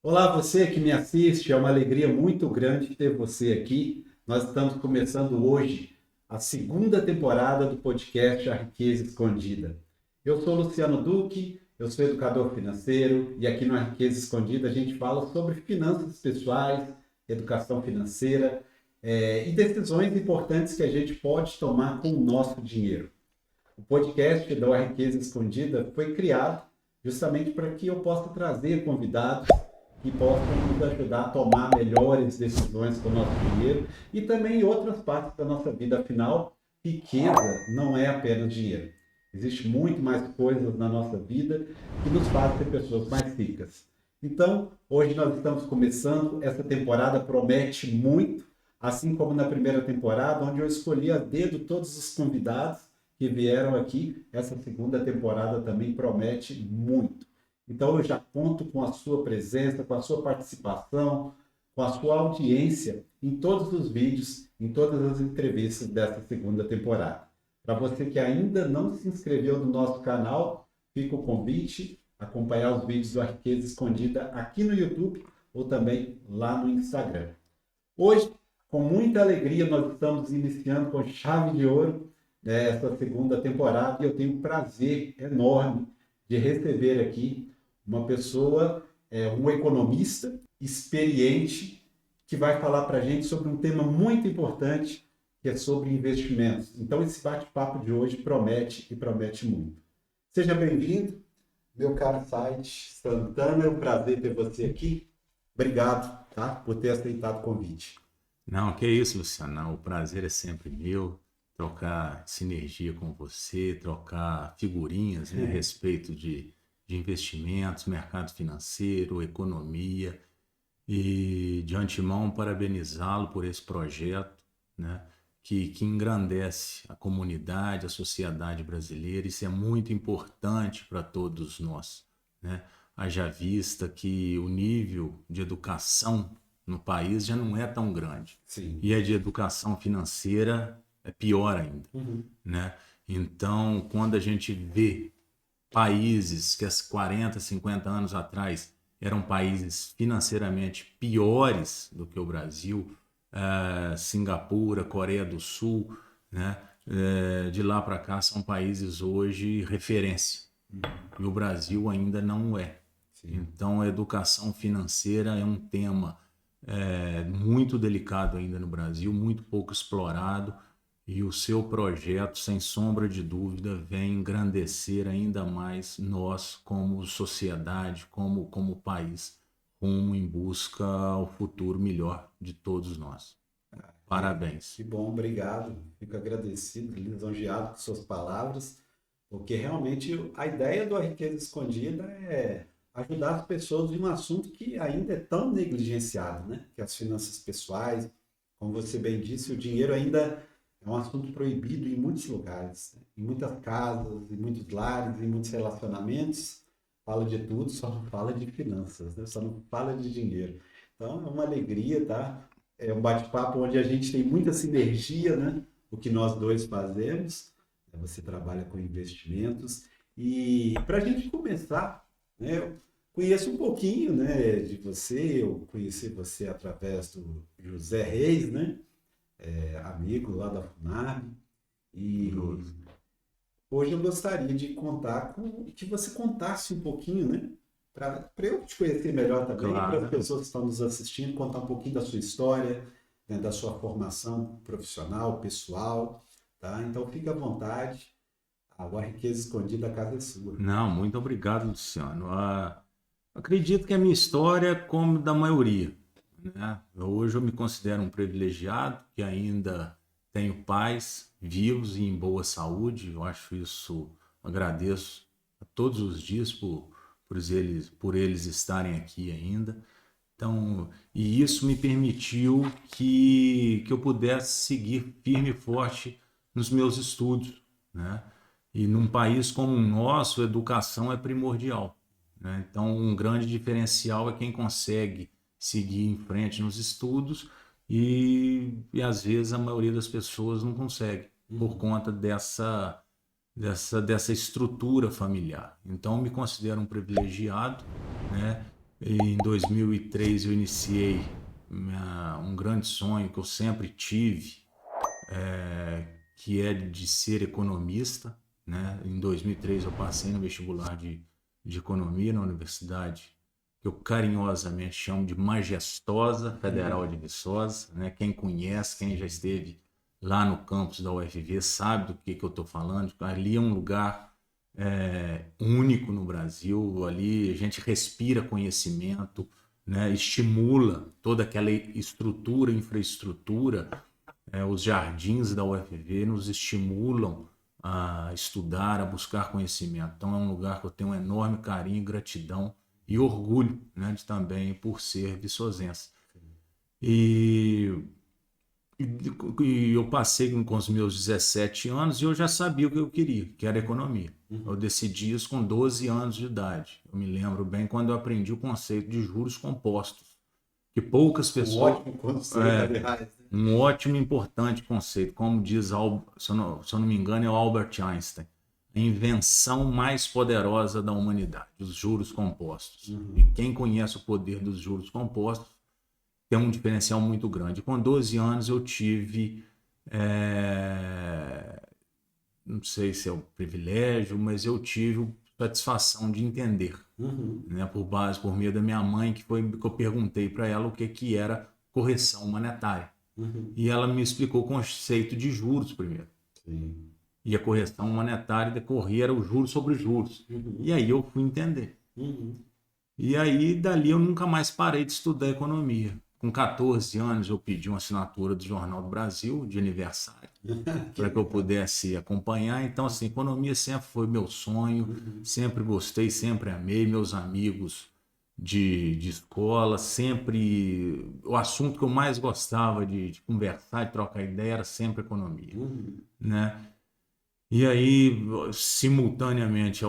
Olá, você que me assiste, é uma alegria muito grande ter você aqui. Nós estamos começando hoje a segunda temporada do podcast A Riqueza Escondida. Eu sou Luciano Duque, eu sou educador financeiro e aqui no A Riqueza Escondida a gente fala sobre finanças pessoais, educação financeira, e decisões importantes que a gente pode tomar com o nosso dinheiro. O podcast da A Riqueza Escondida foi criado justamente para que eu possa trazer convidados que possam nos ajudar a tomar melhores decisões com o nosso dinheiro e também em outras partes da nossa vida. Afinal, riqueza não é apenas dinheiro. Existe muito mais coisas na nossa vida que nos fazem ser pessoas mais ricas. Então, hoje nós estamos começando, essa temporada promete muito, assim como na primeira temporada, onde eu escolhi a dedo todos os convidados que vieram aqui. Essa segunda temporada também promete muito. Então eu já conto com a sua presença, com a sua participação, com a sua audiência em todos os vídeos, em todas as entrevistas dessa segunda temporada. Para você que ainda não se inscreveu no nosso canal, fica o convite a acompanhar os vídeos do A Riqueza Escondida aqui no YouTube ou também lá no Instagram. Hoje, com muita alegria, nós estamos iniciando com chave de ouro, essa segunda temporada e eu tenho um prazer enorme de receber aqui uma pessoa, um economista experiente, que vai falar para a gente sobre um tema muito importante, que é sobre investimentos. Então, esse bate-papo de hoje promete e promete muito. Seja bem-vindo, meu caro site Santana, é um prazer ter você aqui. Obrigado, tá, por ter aceitado o convite. Não, que isso, Luciano. Não, o prazer é sempre meu trocar sinergia com você, trocar figurinhas, né, a respeito de investimentos, mercado financeiro, economia. E de antemão parabenizá-lo por esse projeto, né, que engrandece a comunidade, a sociedade brasileira. Isso é muito importante para todos nós, né? Haja vista que o nível de educação no país já não é tão grande. Sim. E a de educação financeira é pior ainda, Uhum. né? Então, quando a gente vê países que há 40, 50 anos atrás eram países financeiramente piores do que o Brasil, Singapura, Coreia do Sul, né? De lá para cá são países hoje referência. E o Brasil ainda não é. Sim. Então, a educação financeira é um tema muito delicado ainda no Brasil, muito pouco explorado, e o seu projeto, sem sombra de dúvida, vem engrandecer ainda mais nós como sociedade, como país, rumo em busca ao futuro melhor de todos nós. Que Parabéns. bom, obrigado. Fico agradecido, lisonjeado com suas palavras, porque realmente a ideia do A Riqueza Escondida é ajudar as pessoas em um assunto que ainda é tão negligenciado, né? Que é as finanças pessoais. Como você bem disse, o dinheiro ainda é um assunto proibido em muitos lugares, né? Em muitas casas, em muitos lares, em muitos relacionamentos. Fala de tudo, só não fala de finanças, né? Só não fala de dinheiro. Então é uma alegria, tá? É um bate-papo onde a gente tem muita sinergia, né? O que nós dois fazemos. Você trabalha com investimentos. E para a gente começar, né? Eu conheço um pouquinho, né, de você. Eu conheci você através do José Reis, né? Amigo lá da FUNAB. E hoje eu gostaria de contar com que você contasse um pouquinho, né? Para eu te conhecer melhor também, para as Claro. pessoas que estão nos assistindo, contar um pouquinho da sua história, né, da sua formação profissional, pessoal, tá? Então fique à vontade. A riqueza escondida, a casa é sua. Não, muito obrigado, Luciano. Acredito que a minha história é como da maioria, né? Hoje eu me considero um privilegiado que ainda tenho pais vivos e em boa saúde. Eu acho isso, agradeço a todos os dias por eles estarem aqui ainda. Então, e isso me permitiu que eu pudesse seguir firme e forte nos meus estudos, né? E num país como o nosso, a educação é primordial, né? Então, um grande diferencial é quem consegue seguir em frente nos estudos e às vezes a maioria das pessoas não consegue por Uhum. conta dessa estrutura familiar. Então, eu me considero um privilegiado, né? E em 2003 eu iniciei um grande sonho que eu sempre tive, que é de ser economista, né? Em 2003 eu passei no vestibular de economia na universidade, que eu carinhosamente chamo de Majestosa Federal de Viçosa, né? Quem conhece, quem já esteve lá no campus da UFV sabe do que eu estou falando. Ali é um lugar único no Brasil. Ali a gente respira conhecimento, né? Estimula toda aquela estrutura, infraestrutura. Os jardins da UFV nos estimulam a estudar, a buscar conhecimento. Então é um lugar que eu tenho um enorme carinho, gratidão e orgulho, né, de também por ser viçosense. E, e eu passei com os meus 17 anos e eu já sabia o que eu queria, que era economia. Eu decidi isso com 12 anos de idade. Eu me lembro bem quando eu aprendi o conceito de juros compostos, que poucas pessoas... ótimo conceito, aliás. Um ótimo e importante conceito, como diz, se eu não me engano, é o Albert Einstein, a invenção mais poderosa da humanidade, os juros compostos. E quem conhece o poder dos juros compostos tem um diferencial muito grande. Com 12 anos eu tive, não sei se é um privilégio, mas eu tive a satisfação de entender, né, por meio da minha mãe, que eu perguntei para ela o que era correção monetária. E ela me explicou o conceito de juros primeiro. Sim. E a correção monetária decorria era o juros sobre juros. E aí eu fui entender. E aí, dali, eu nunca mais parei de estudar economia. Com 14 anos, eu pedi uma assinatura do Jornal do Brasil, de aniversário, para que eu pudesse acompanhar. Então, assim, economia sempre foi meu sonho, sempre gostei, sempre amei. Meus amigos de escola, sempre... O assunto que eu mais gostava de conversar, de trocar ideia, era sempre economia, né? E aí, simultaneamente à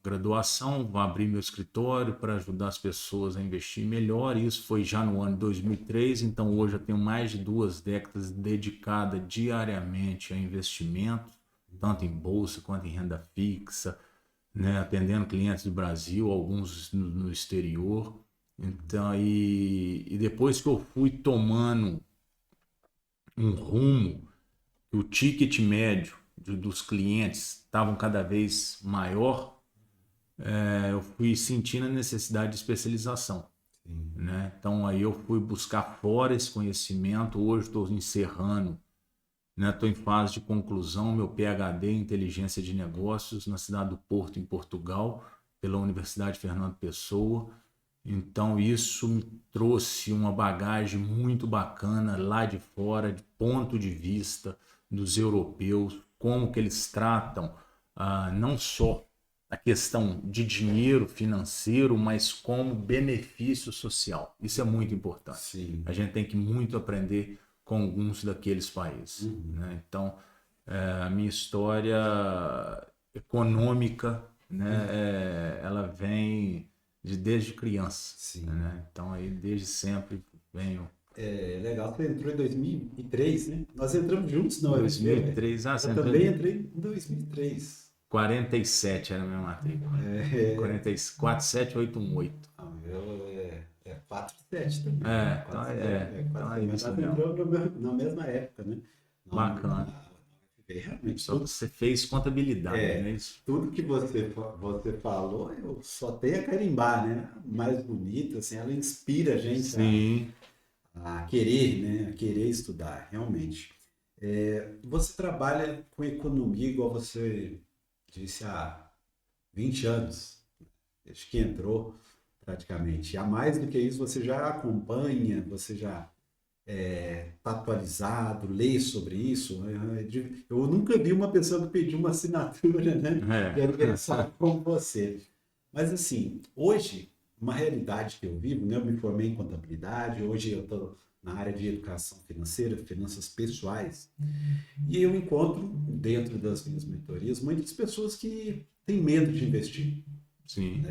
graduação, vou abrir meu escritório para ajudar as pessoas a investir melhor. Isso foi já no ano de 2003, então hoje eu tenho mais de 2 décadas dedicada diariamente a investimentos, tanto em bolsa quanto em renda fixa, né, atendendo clientes do Brasil, alguns no exterior. Então, e depois que eu fui tomando um rumo, o ticket médio dos clientes estavam cada vez maior, eu fui sentindo a necessidade de especialização. Né? Então aí eu fui buscar fora esse conhecimento. Hoje estou encerrando, né? Estou em fase de conclusão meu PhD em Inteligência de Negócios na cidade do Porto, em Portugal, pela Universidade Fernando Pessoa. Então isso me trouxe uma bagagem muito bacana lá de fora, de ponto de vista dos europeus, como que eles tratam não só a questão de dinheiro financeiro, mas como benefício social. Isso é muito importante. Sim. A gente tem que muito aprender com alguns daqueles países. Né? Então, a minha história econômica, né, ela vem desde criança. Sim. Né? Então, aí, desde sempre venho... É legal, você entrou em 2003, né? Nós entramos juntos na UFV. 2003, eu também entrei em 2003. 47 era a minha matrícula. 47818. O meu é 47 também. Então é isso nós mesmo. entramos na mesma época, né? Bacana. Realmente, só você fez contabilidade, né? Isso. Tudo que você falou, eu só tenho a carimbar, né? Mais bonita, assim, ela inspira a gente a querer, né? A querer estudar, realmente. Você trabalha com economia, igual você disse, há 20 anos. Acho que entrou praticamente. E a mais do que isso, você já acompanha, você já está atualizado, lê sobre isso. Eu nunca vi uma pessoa que pediu uma assinatura, né, de aniversário como você. Mas assim, hoje, uma realidade que eu vivo, né, eu me formei em contabilidade, hoje eu estou na área de educação financeira, finanças pessoais, e eu encontro dentro das minhas mentorias muitas pessoas que têm medo de investir. Sim.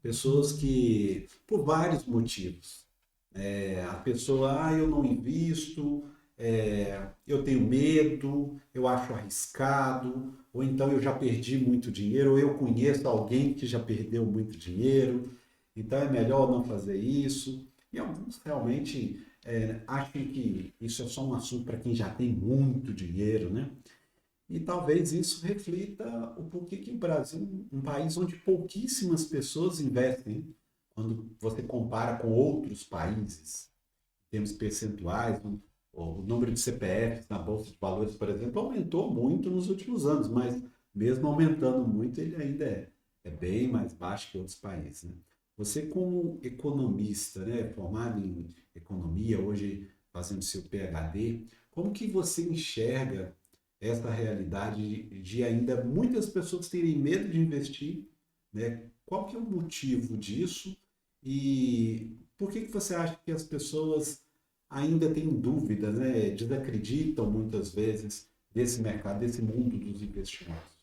Pessoas que, por vários motivos, a pessoa, eu não invisto, eu tenho medo, eu acho arriscado, ou então eu já perdi muito dinheiro, ou eu conheço alguém que já perdeu muito dinheiro. então é melhor não fazer isso. E alguns realmente acham que isso é só um assunto para quem já tem muito dinheiro, né? E talvez isso reflita o porquê que o Brasil é um país onde pouquíssimas pessoas investem, quando você compara com outros países, em termos percentuais, o número de CPFs na Bolsa de Valores, por exemplo, aumentou muito nos últimos anos, mas mesmo aumentando muito, ele ainda é bem mais baixo que outros países, né? Você como economista, né, formado em economia, hoje fazendo seu PhD, como que você enxerga essa realidade de ainda muitas pessoas terem medo de investir, né? Qual que é o motivo disso e por que que você acha que as pessoas ainda têm dúvidas, né? Desacreditam muitas vezes desse mercado, desse mundo dos investimentos?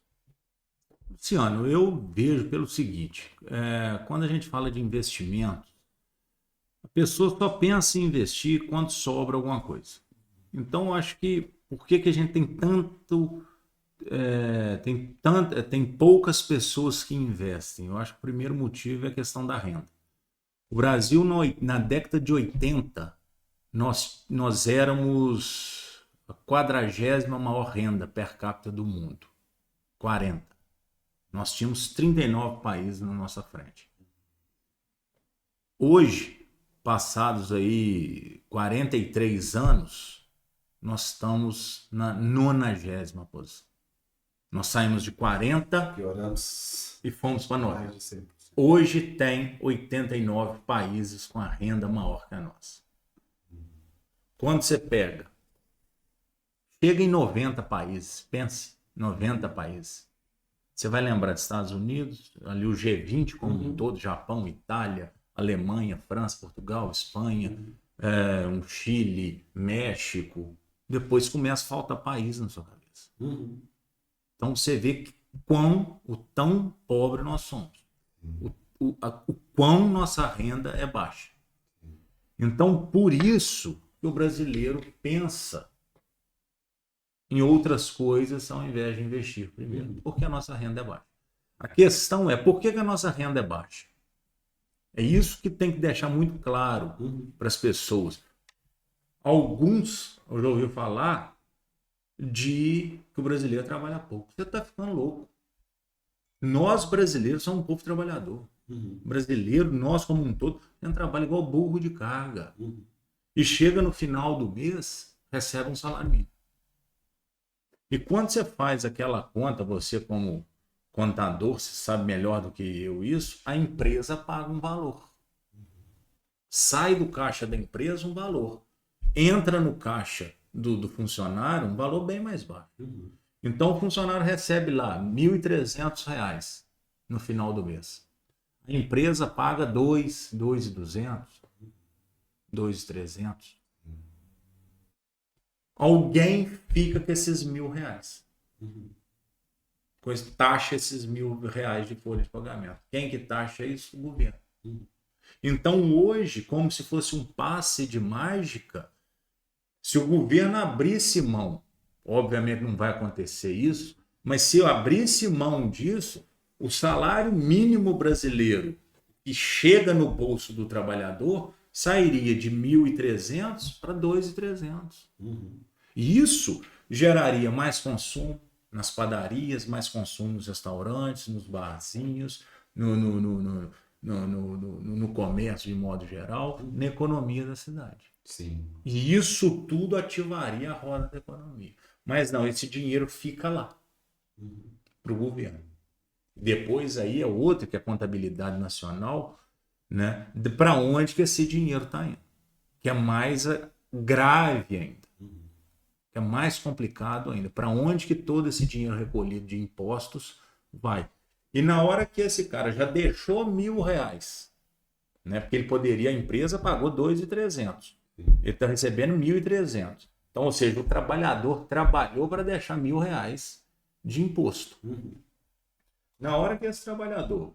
Luciano, eu vejo pelo seguinte: quando a gente fala de investimento, a pessoa só pensa em investir quando sobra alguma coisa. Então, eu acho que por que que a gente tem tem poucas pessoas que investem? Eu acho que o primeiro motivo é a questão da renda. O Brasil, na década de 80, nós éramos a 40ª maior renda per capita do mundo. 40. Nós tínhamos 39 países na nossa frente. Hoje, passados aí 43 anos, nós estamos na 90ª posição. Nós saímos de 40 Pioramos e fomos para 90. mais de 100%. Hoje tem 89 países com a renda maior que a nossa. Quando você chega em 90 países, pense, 90 países. Você vai lembrar dos Estados Unidos, ali o G20 como um todo, Japão, Itália, Alemanha, França, Portugal, Espanha, um Chile, México. Depois começa a faltar país na sua cabeça. Então você vê o tão pobre nós somos. O quão nossa renda é baixa. Então, por isso que o brasileiro pensa em outras coisas ao invés de investir primeiro, porque a nossa renda é baixa. A questão é, por que a nossa renda é baixa? É isso que tem que deixar muito claro para as pessoas. Alguns, eu já ouvi falar de que o brasileiro trabalha pouco. Você está ficando louco. Nós brasileiros somos um povo trabalhador. Brasileiro, nós como um todo, a gente trabalha igual burro de carga. E chega no final do mês, recebe um salário mínimo. E quando você faz aquela conta, você como contador, você sabe melhor do que eu isso, a empresa paga um valor. Sai do caixa da empresa um valor. Entra no caixa do funcionário um valor bem mais baixo. Então o funcionário recebe lá R$ 1.300 no final do mês. A empresa paga 2.200, 2.300. Alguém fica com esses R$ 1.000. Taxa esses R$ 1.000 de folha de pagamento. Quem que taxa isso? O governo. Então hoje, como se fosse um passe de mágica, se o governo abrisse mão, obviamente não vai acontecer isso, mas se eu abrisse mão disso, o salário mínimo brasileiro que chega no bolso do trabalhador sairia de 1.300 para 2.300. E isso geraria mais consumo nas padarias, mais consumo nos restaurantes, nos barzinhos, no comércio de modo geral, na economia da cidade. Sim. E isso tudo ativaria a roda da economia. Mas não, esse dinheiro fica lá para o governo. Depois aí é outra, que é a contabilidade nacional, né? Para onde que esse dinheiro está indo. Que é mais grave ainda. Que é mais complicado ainda. Para onde que todo esse dinheiro recolhido de impostos vai. E na hora que esse cara já deixou R$ 1.000, né? Porque ele poderia, a empresa pagou 2.300. Ele está recebendo 1.300. Então, ou seja, o trabalhador trabalhou para deixar R$ 1.000 de imposto. Na hora que esse trabalhador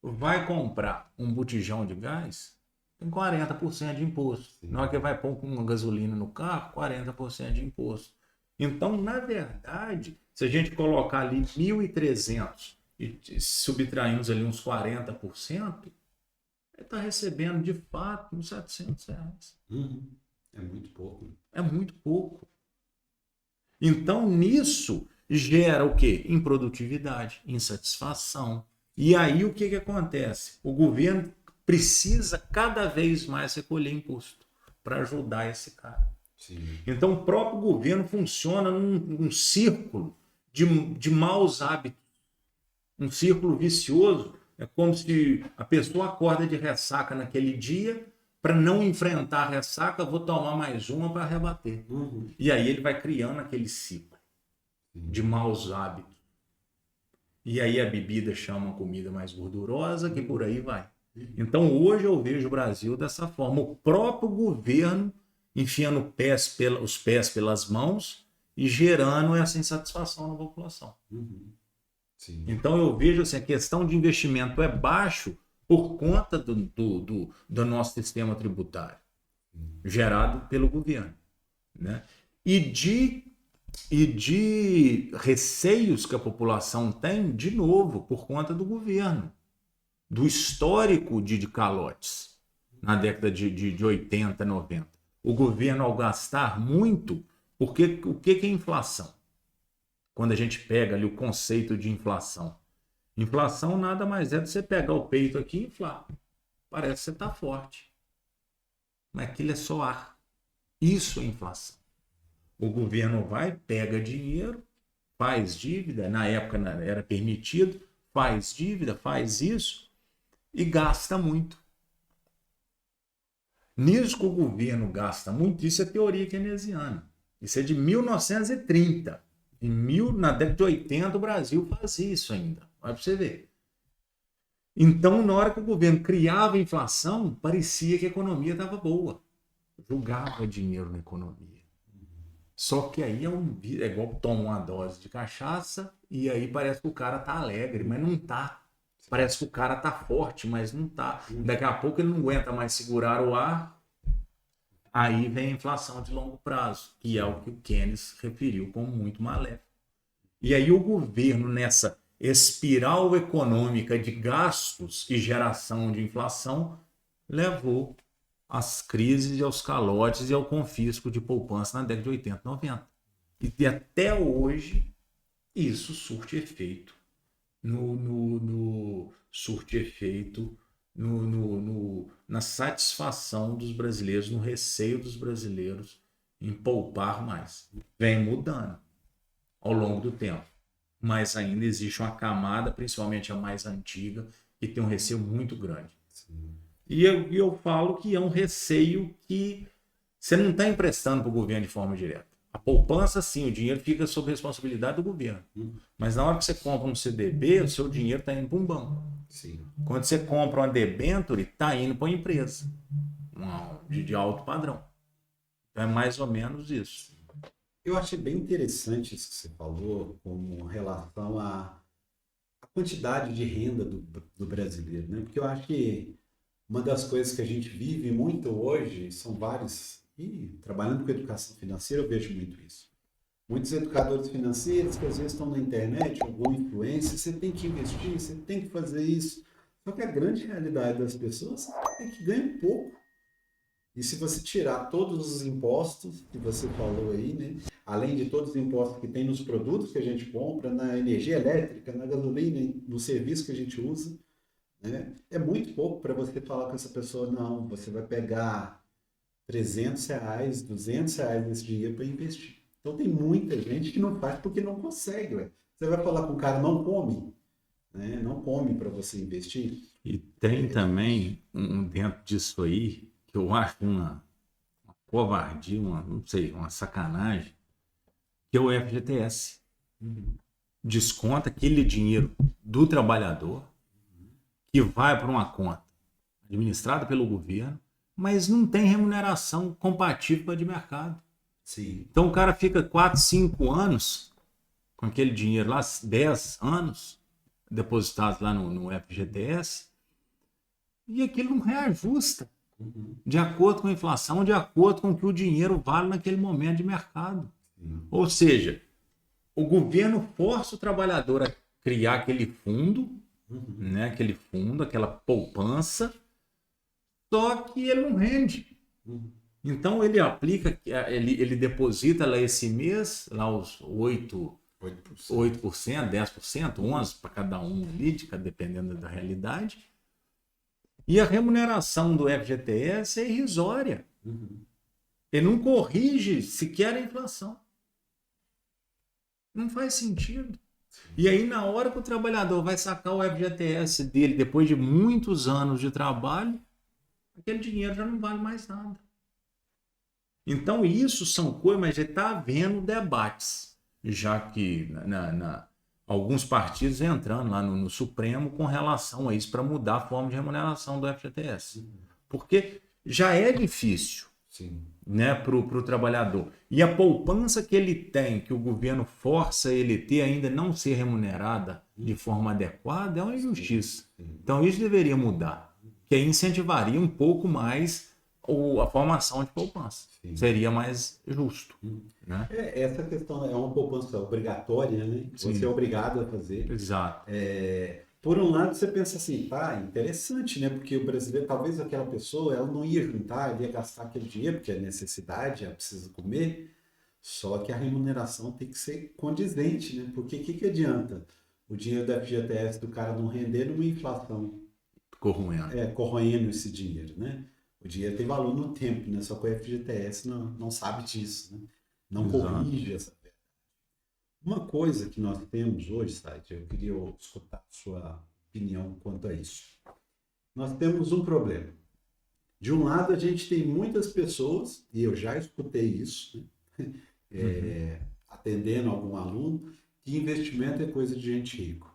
vai comprar um botijão de gás, tem 40% de imposto. Na hora que vai pôr uma gasolina no carro, 40% de imposto. Então, na verdade, se a gente colocar ali 1.300 e subtraímos ali uns 40%, ele está recebendo de fato uns R$ 700. É muito pouco. É muito pouco. Então, nisso, gera o quê? Improdutividade, insatisfação. E aí, o que acontece? O governo precisa cada vez mais recolher imposto para ajudar esse cara. Sim. Então, o próprio governo funciona num círculo de maus hábitos, um círculo vicioso. É como se a pessoa acorda de ressaca naquele dia, para não enfrentar a ressaca, vou tomar mais uma para rebater. E aí ele vai criando aquele ciclo de maus hábitos. E aí a bebida chama a comida mais gordurosa, que por aí vai. Então hoje eu vejo o Brasil dessa forma. O próprio governo enfiando os pés pelas mãos e gerando essa insatisfação na população. Sim. Então eu vejo assim, a questão de investimento é baixo por conta do nosso sistema tributário, gerado pelo governo. Né? E de receios que a população tem, de novo, por conta do governo, do histórico de calotes na década de 80, 90. O governo, ao gastar muito, porque o que é inflação? Quando a gente pega ali o conceito de inflação. Inflação nada mais é do que você pegar o peito aqui e inflar. Parece que você está forte. Mas aquilo é só ar. Isso é inflação. O governo vai, pega dinheiro, faz dívida, na época era permitido, faz dívida, faz isso e gasta muito. Nisso que o governo gasta muito, isso é teoria keynesiana. Isso é de 1930. Na década de 80 o Brasil fazia isso ainda. Vai para você ver. Então, na hora que o governo criava a inflação, parecia que a economia estava boa. Jogava dinheiro na economia. Só que aí é igual toma uma dose de cachaça e aí parece que o cara tá alegre, mas não tá. Parece que o cara tá forte, mas não tá. Daqui a pouco ele não aguenta mais segurar o ar. Aí vem a inflação de longo prazo, que é o que o Keynes referiu como muito maléfico. E aí o governo, nessa espiral econômica de gastos e geração de inflação, levou às crises e aos calotes e ao confisco de poupança na década de 80, 90. E até hoje, isso surte efeito na satisfação dos brasileiros, no receio dos brasileiros em poupar mais. Vem mudando ao longo do tempo, mas ainda existe uma camada, principalmente a mais antiga, que tem um receio muito grande. Sim. E eu falo que é um receio que você não está emprestando para o governo de forma direta. A poupança, sim, o dinheiro fica sob responsabilidade do governo. Mas na hora que você compra um CDB, o seu dinheiro está indo para um banco. Sim. Quando você compra uma debenture, está indo para uma empresa de alto padrão. Então é mais ou menos isso. Eu achei bem interessante isso que você falou, com relação à quantidade de renda do brasileiro, né? Porque eu acho que uma das coisas que a gente vive muito hoje são vários, e trabalhando com educação financeira eu vejo muito isso. Muitos educadores financeiros que às vezes estão na internet, algum influência, você tem que investir, você tem que fazer isso. Só que a grande realidade das pessoas é que ganham pouco. E se você tirar todos os impostos que você falou aí, né? Além de todos os impostos que tem nos produtos que a gente compra, na energia elétrica, na gasolina, no serviço que a gente usa, né? É muito pouco para você falar com essa pessoa, não, você vai pegar R$300, R$200 desse dinheiro para investir. Então tem muita gente que não faz porque não consegue. Ué. Você vai falar com o cara, não come, né? Não come para você investir. E tem também dentro disso aí, que eu acho uma covardia, não sei, uma sacanagem, que é o FGTS. Desconta aquele dinheiro do trabalhador que vai para uma conta administrada pelo governo, mas não tem remuneração compatível com a de mercado. Sim. Então o cara fica 4, 5 anos com aquele dinheiro lá, 10 anos depositados lá no FGTS, e aquilo não reajusta de acordo com a inflação, de acordo com o que o dinheiro vale naquele momento de mercado. Ou seja, o governo força o trabalhador a criar aquele fundo, né, aquele fundo, aquela poupança, só que ele não rende. Então ele aplica, ele deposita lá esse mês, lá os 8%, 10%, 11% para cada um ali, dependendo da realidade. E a remuneração do FGTS é irrisória. Ele não corrige sequer a inflação. Não faz sentido. E aí, na hora que o trabalhador vai sacar o FGTS dele, depois de muitos anos de trabalho, aquele dinheiro já não vale mais nada. Então, isso são coisas, mas já está havendo debates, já que alguns partidos entrando lá no Supremo com relação a isso, para mudar a forma de remuneração do FGTS. Porque já é difícil. Sim. Né, para o trabalhador. E a poupança que ele tem, que o governo força ele ter, ainda não ser remunerada de forma adequada, é uma injustiça. Então isso deveria mudar, que aí incentivaria um pouco mais a formação de poupança. Sim. Seria mais justo. Né? Essa questão é uma poupança obrigatória, né? Você é obrigado a fazer. Exato. Por um lado, você pensa assim, interessante, né? Porque o brasileiro, talvez aquela pessoa, ela não ia juntar, ela ia gastar aquele dinheiro, porque é necessidade, ela precisa comer, só que a remuneração tem que ser condizente, né? Porque o que adianta o dinheiro da FGTS do cara não render numa inflação? Corroendo esse dinheiro, né? O dinheiro tem valor no tempo, né? Só que o FGTS não sabe disso, né? Não corrige essa. Uma coisa que nós temos hoje, Said, eu queria escutar a sua opinião quanto a isso. Nós temos um problema. De um lado, a gente tem muitas pessoas, e eu já escutei isso, né? Atendendo algum aluno, que investimento é coisa de gente rico.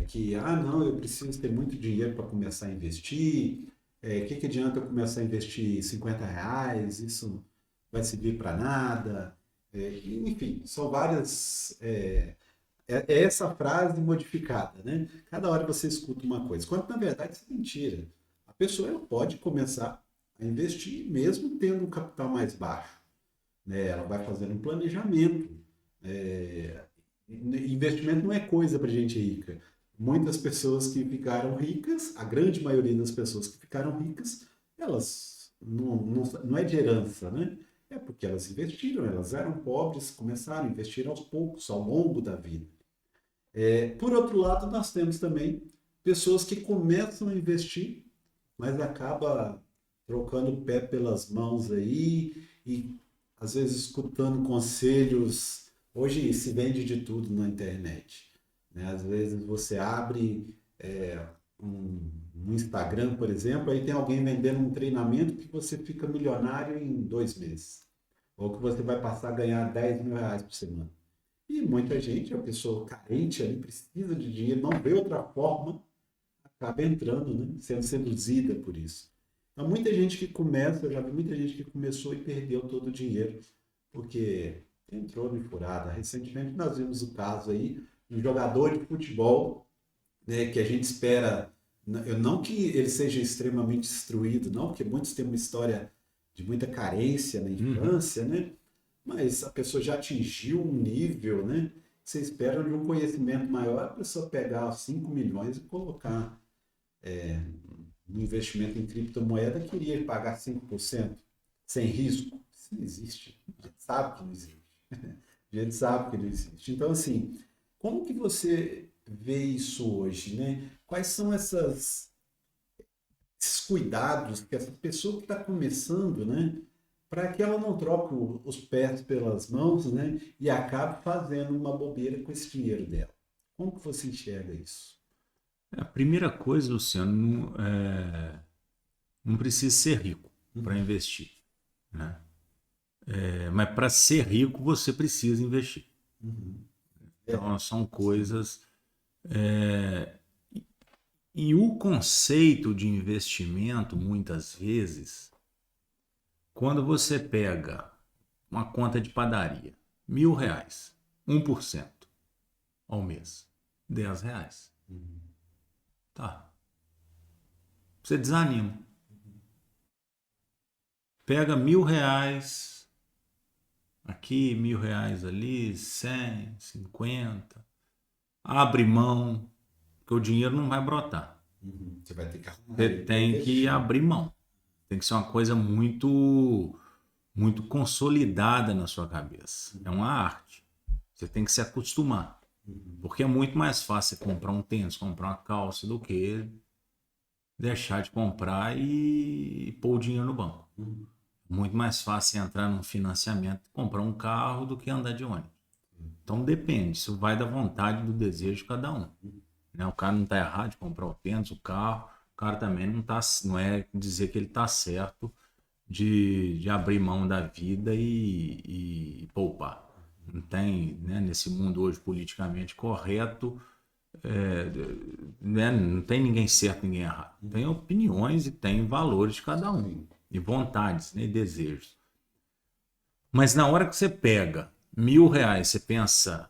Que, não, eu preciso ter muito dinheiro para começar a investir, que adianta eu começar a investir R$50, isso vai servir para nada. Enfim, são várias. É essa frase modificada, né? Cada hora você escuta uma coisa, quando na verdade isso é mentira. A pessoa ela pode começar a investir mesmo tendo um capital mais baixo, né? Ela vai fazendo um planejamento. Investimento não é coisa para gente rica. Muitas pessoas que ficaram ricas, a grande maioria das pessoas que ficaram ricas, elas não é de herança, né? É porque elas investiram, elas eram pobres, começaram a investir aos poucos, ao longo da vida. Por outro lado, nós temos também pessoas que começam a investir, mas acaba trocando o pé pelas mãos aí e às vezes escutando conselhos. Hoje se vende de tudo na internet, né? Às vezes você abre um Instagram, por exemplo, aí tem alguém vendendo um treinamento que você fica milionário em 2 meses. Ou que você vai passar a ganhar R$10.000 por semana. E muita gente, a pessoa carente ali, precisa de dinheiro, não vê outra forma, acaba entrando, né? Sendo seduzida por isso. Então, muita gente que começa, eu já vi muita gente que começou e perdeu todo o dinheiro, porque entrou em furada. Recentemente nós vimos o caso aí, de um jogador de futebol, né, que a gente espera, não que ele seja extremamente instruído, não, porque muitos têm uma história de muita carência na infância, né? Mas a pessoa já atingiu um nível, né? Você espera de um conhecimento maior, a pessoa pegar 5 milhões e colocar no investimento em criptomoeda, queria pagar 5% sem risco. Isso não existe. A gente sabe que não existe. A gente sabe que não existe. Então, assim, como que você vê isso hoje, né? Quais são esses cuidados que essa pessoa que está começando, né? Para que ela não troque os pés pelas mãos, né? E acabe fazendo uma bobeira com esse dinheiro dela. Como que você enxerga isso? A primeira coisa, Luciano, não precisa ser rico para investir, né? Mas para ser rico, você precisa investir. Então, são coisas... E o conceito de investimento, muitas vezes, quando você pega uma conta de padaria, R$1.000, 1% ao mês, R$10. Tá. Você desanima. Pega R$1.000 aqui, R$1.000 ali, 100, 50. Abre mão, porque o dinheiro não vai brotar. Você vai ter que arrumar. Você tem que abrir mão. Tem que ser uma coisa muito, muito consolidada na sua cabeça. É uma arte. Você tem que se acostumar. Porque é muito mais fácil você comprar um tênis, comprar uma calça, do que deixar de comprar e pôr o dinheiro no banco. Muito mais fácil entrar num financiamento, comprar um carro, do que andar de ônibus. Então depende, isso vai da vontade, do desejo de cada um. Né? O cara não está errado de comprar o tênis, o carro, o cara também não é dizer que ele está certo de abrir mão da vida e poupar. Não tem, né, nesse mundo hoje politicamente correto, né, não tem ninguém certo, ninguém errado. Tem opiniões e tem valores de cada um, e vontades, né, e desejos. Mas na hora que você pega R$ 1.000, você pensa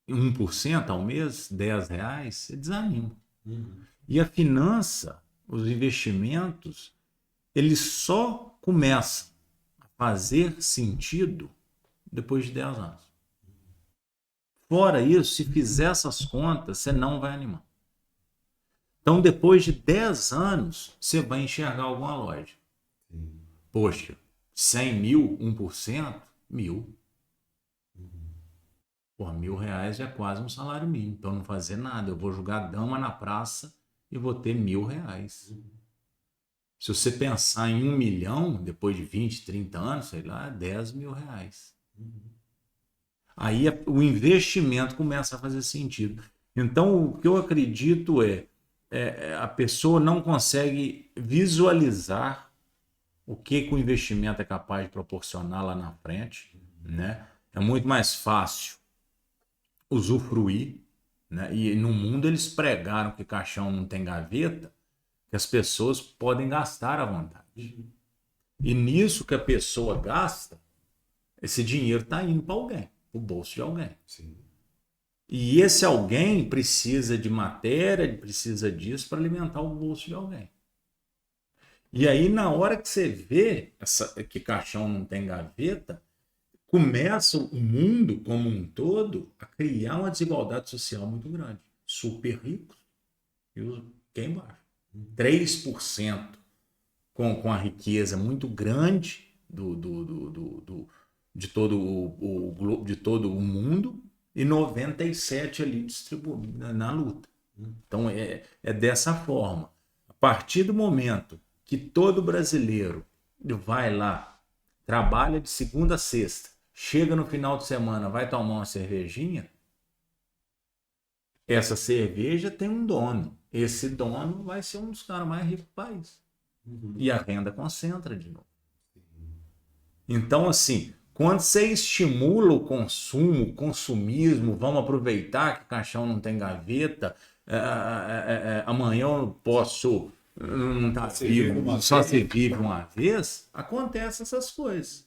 em 1% ao mês, R$ 10, você desanima. E a finança, os investimentos, eles só começam a fazer sentido depois de 10 anos. Fora isso, se fizer essas contas, você não vai animar. Então, depois de 10 anos, você vai enxergar alguma loja. Poxa, 100 mil, 1%, 1.000. Pô, R$ 1.000 é quase um salário mínimo. Então, não fazer nada. Eu vou jogar dama na praça e vou ter R$ 1.000. Se você pensar em 1 milhão, depois de 20, 30 anos, sei lá, R$ 10.000. Aí o investimento começa a fazer sentido. Então, o que eu acredito a pessoa não consegue visualizar o que o investimento é capaz de proporcionar lá na frente, né? É muito mais fácil usufruir, né? E no mundo eles pregaram que caixão não tem gaveta, que as pessoas podem gastar à vontade. E nisso que a pessoa gasta, esse dinheiro está indo para alguém, o bolso de alguém. Sim. E esse alguém precisa de matéria, precisa disso para alimentar o bolso de alguém. E aí, na hora que você vê que caixão não tem gaveta, começa o mundo como um todo a criar uma desigualdade social muito grande. Super ricos e os que embaixo. 3% com a riqueza muito grande de todo o mundo, e 97% ali distribuído na luta. Então é dessa forma. A partir do momento que todo brasileiro vai lá, trabalha de segunda a sexta, chega no final de semana, vai tomar uma cervejinha, essa cerveja tem um dono. Esse dono vai ser um dos caras mais ricos do país. E a renda concentra de novo. Então, assim, quando você estimula o consumo, o consumismo, vamos aproveitar que o caixão não tem gaveta, amanhã eu posso não estar vivo, só se vive uma vez, acontecem essas coisas.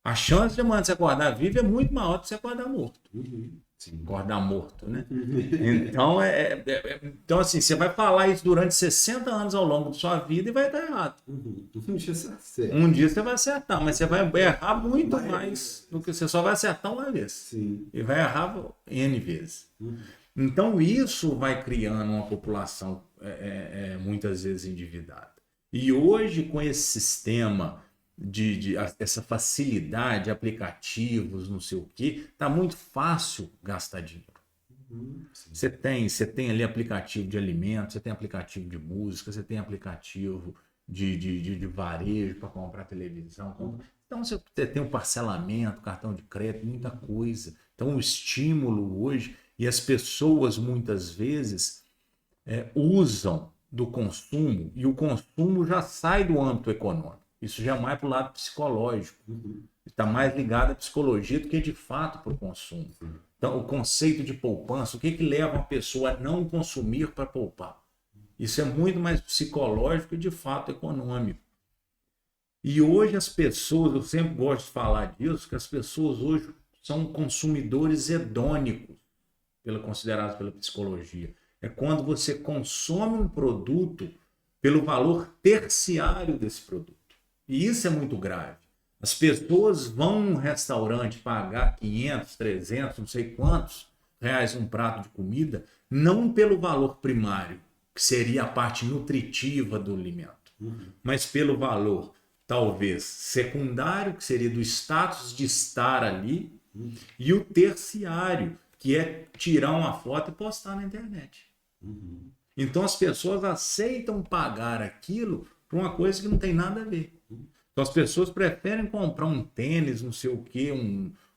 A chance de amanhã você acordar vivo é muito maior do que você acordar morto. Acordar morto, né? Então, então, assim, você vai falar isso durante 60 anos ao longo da sua vida e vai estar errado. Um dia você vai acertar, mas você vai errar muito mais do que você só vai acertar uma vez. Sim. E vai errar N vezes. Então, isso vai criando uma população muitas vezes endividada. E hoje, com esse sistema essa facilidade, aplicativos, não sei o que, tá muito fácil gastar dinheiro. Você tem ali aplicativo de alimentos, você tem aplicativo de música, você tem aplicativo de varejo para comprar televisão. Então você tem um parcelamento, cartão de crédito, muita coisa. Então o estímulo hoje, e as pessoas muitas vezes usam do consumo, e o consumo já sai do âmbito econômico. Isso já é mais para o lado psicológico. Está mais ligado à psicologia do que de fato para o consumo. Então, o conceito de poupança, o que leva uma pessoa a não consumir para poupar? Isso é muito mais psicológico e de fato econômico. E hoje as pessoas, eu sempre gosto de falar disso, que as pessoas hoje são consumidores hedônicos, considerados pela psicologia. É quando você consome um produto pelo valor terciário desse produto. E isso é muito grave. As pessoas vão num restaurante pagar 500, 300, não sei quantos reais um prato de comida, Não pelo valor primário, que seria a parte nutritiva do alimento, mas pelo valor, talvez, secundário, que seria do status de estar ali, e o terciário, que é tirar uma foto e postar na internet. Então as pessoas aceitam pagar aquilo por uma coisa que não tem nada a ver. Então as pessoas preferem comprar um tênis, não sei o quê,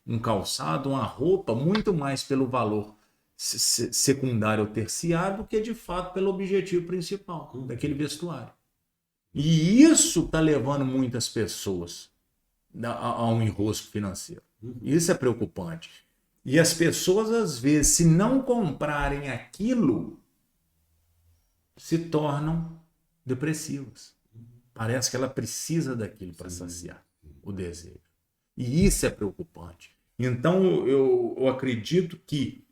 um calçado, uma roupa, muito mais pelo valor secundário ou terciário do que de fato pelo objetivo principal daquele vestuário. E isso está levando muitas pessoas a um enrosco financeiro. Isso é preocupante. E as pessoas, às vezes, se não comprarem aquilo, se tornam depressivas. Parece que ela precisa daquilo para saciar o desejo. E isso é preocupante. Então, eu acredito que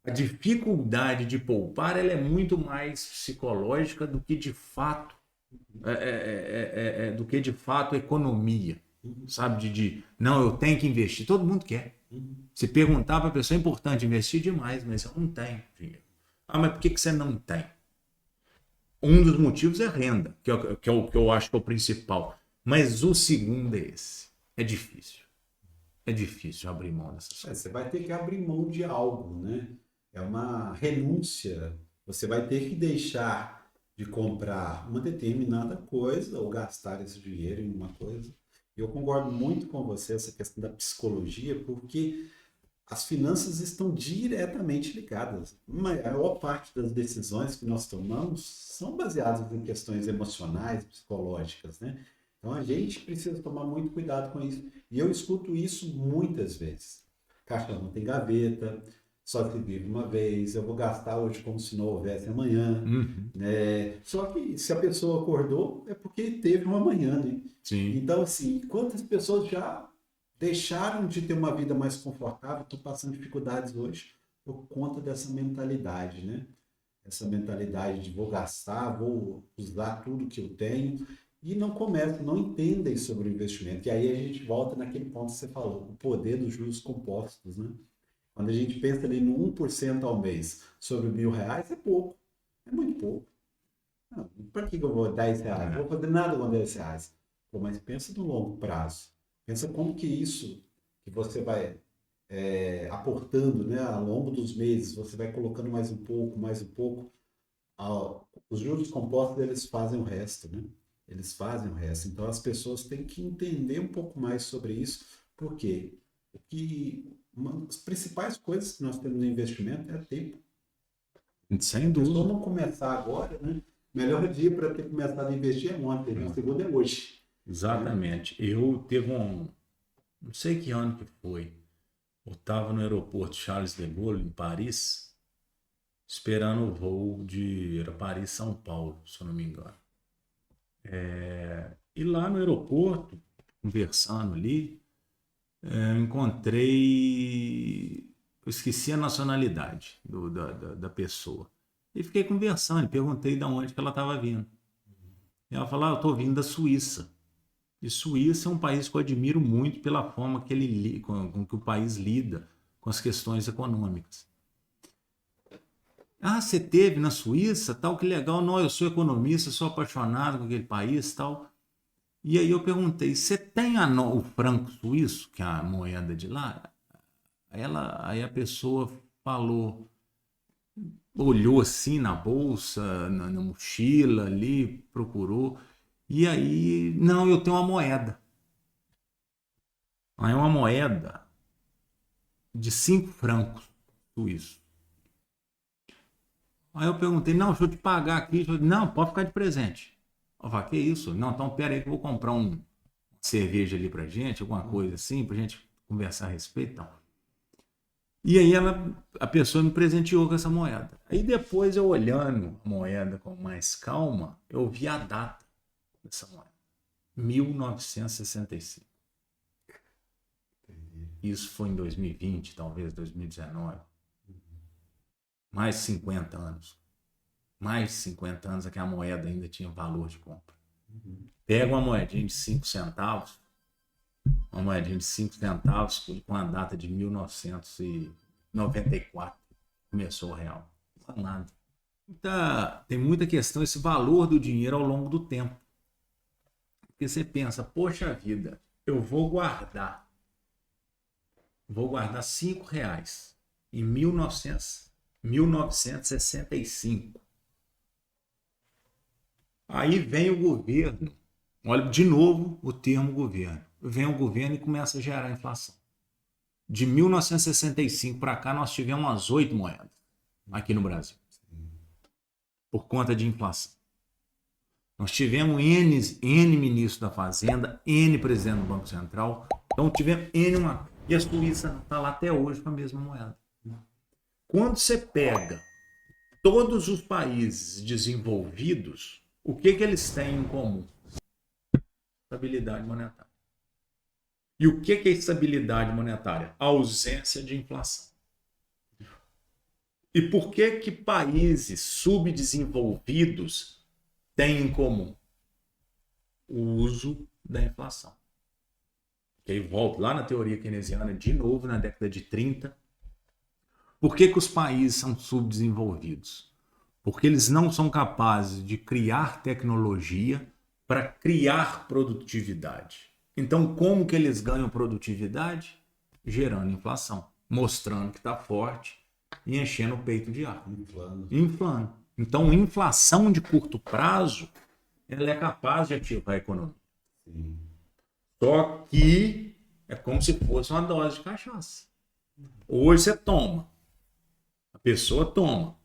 a dificuldade de poupar ela é muito mais psicológica do que de fato economia. Sabe? Não, eu tenho que investir. Todo mundo quer. Se perguntar para a pessoa, é importante investir demais, mas eu não tenho dinheiro. Ah, mas por que você não tem? Um dos motivos é renda, que é o que eu acho que é o principal. Mas o segundo é esse. É difícil. É difícil abrir mão dessas coisas. Você vai ter que abrir mão de algo, né? É uma renúncia. Você vai ter que deixar de comprar uma determinada coisa ou gastar esse dinheiro em uma coisa. Eu concordo muito com você essa questão da psicologia, porque as finanças estão diretamente ligadas. A maior parte das decisões que nós tomamos são baseadas em questões emocionais, psicológicas, né? Então a gente precisa tomar muito cuidado com isso. E eu escuto isso muitas vezes. Caixa não tem gaveta, só se vive uma vez, eu vou gastar hoje como se não houvesse amanhã. Né? Só que se a pessoa acordou, é porque teve um amanhã, né? Sim. Então, assim, quantas pessoas já deixaram de ter uma vida mais confortável, estão passando dificuldades hoje por conta dessa mentalidade, né? Essa mentalidade de vou gastar, vou usar tudo que eu tenho e não começam, não entendem sobre o investimento. E aí a gente volta naquele ponto que você falou, o poder dos juros compostos, né? Quando a gente pensa ali no 1% ao mês sobre R$1.000, é pouco, é muito pouco. Para que eu vou R$10? Não vou fazer nada com R$10. Pô, mas pensa no longo prazo. Pensa como que isso que você vai aportando, né, ao longo dos meses, você vai colocando mais um pouco, os juros compostos, eles fazem o resto, né? Eles fazem o resto. Então, as pessoas têm que entender um pouco mais sobre isso, porque uma das principais coisas que nós temos no investimento é tempo. Sem dúvida. Se eu não começar agora, né? Melhor dia para ter começado a investir é ontem, né? O segundo é hoje. Exatamente. Eu teve não sei que ano que foi, eu estava no aeroporto Charles de Gaulle, em Paris, esperando o voo era Paris-São Paulo, se eu não me engano. E lá no aeroporto, conversando ali, eu esqueci a nacionalidade da pessoa. E fiquei conversando, perguntei de onde que ela estava vindo. E ela falou, eu estou vindo da Suíça. E Suíça é um país que eu admiro muito pela forma com que o país lida com as questões econômicas. Ah, você esteve na Suíça? Tal, que legal. Não, eu sou economista, sou apaixonado com aquele país, tal. E aí eu perguntei, você tem o franco suíço, que é a moeda de lá? Aí a pessoa falou, olhou assim na bolsa, na mochila ali, procurou. E aí, não, eu tenho uma moeda. Aí uma moeda de 5 francos suíços. Aí eu perguntei, não, deixa eu te pagar aqui. Não, pode ficar de presente. Eu falei, que isso? Não, então pera aí que eu vou comprar uma cerveja ali pra gente, alguma coisa assim, pra gente conversar a respeito e tal. E aí a pessoa me presenteou com essa moeda. Aí depois eu olhando a moeda com mais calma, eu vi a data dessa moeda. 1965. Isso foi em 2020, talvez 2019. Mais de 50 anos. Mais de 50 anos é que a moeda ainda tinha valor de compra. Pega uma moedinha de 5 centavos, uma moedinha de 5 centavos com a data de 1994. Começou o real. custa nada. Tem muita questão, esse valor do dinheiro ao longo do tempo. Porque você pensa, poxa vida, eu vou guardar R$ 5 em 1965. Aí vem o governo, olha de novo o termo governo, vem o governo e começa a gerar inflação. De 1965 para cá nós tivemos umas 8 moedas aqui no Brasil, por conta de inflação. Nós tivemos N ministros da Fazenda, N presidente do Banco Central, então tivemos N uma... E a Suíça está lá até hoje com a mesma moeda. Quando você pega todos os países desenvolvidos, o que eles têm em comum? Estabilidade monetária. E o que é estabilidade monetária? A ausência de inflação. E por que países subdesenvolvidos têm em comum? O uso da inflação. Que aí volto lá na teoria keynesiana, de novo, na década de 30. Por que os países são subdesenvolvidos? Porque eles não são capazes de criar tecnologia para criar produtividade. Então, como que eles ganham produtividade? Gerando inflação, mostrando que está forte e enchendo o peito de ar. Inflando. Então, inflação de curto prazo, ela é capaz de ativar a economia. Sim. Só que é como se fosse uma dose de cachaça. Hoje você toma. A pessoa toma.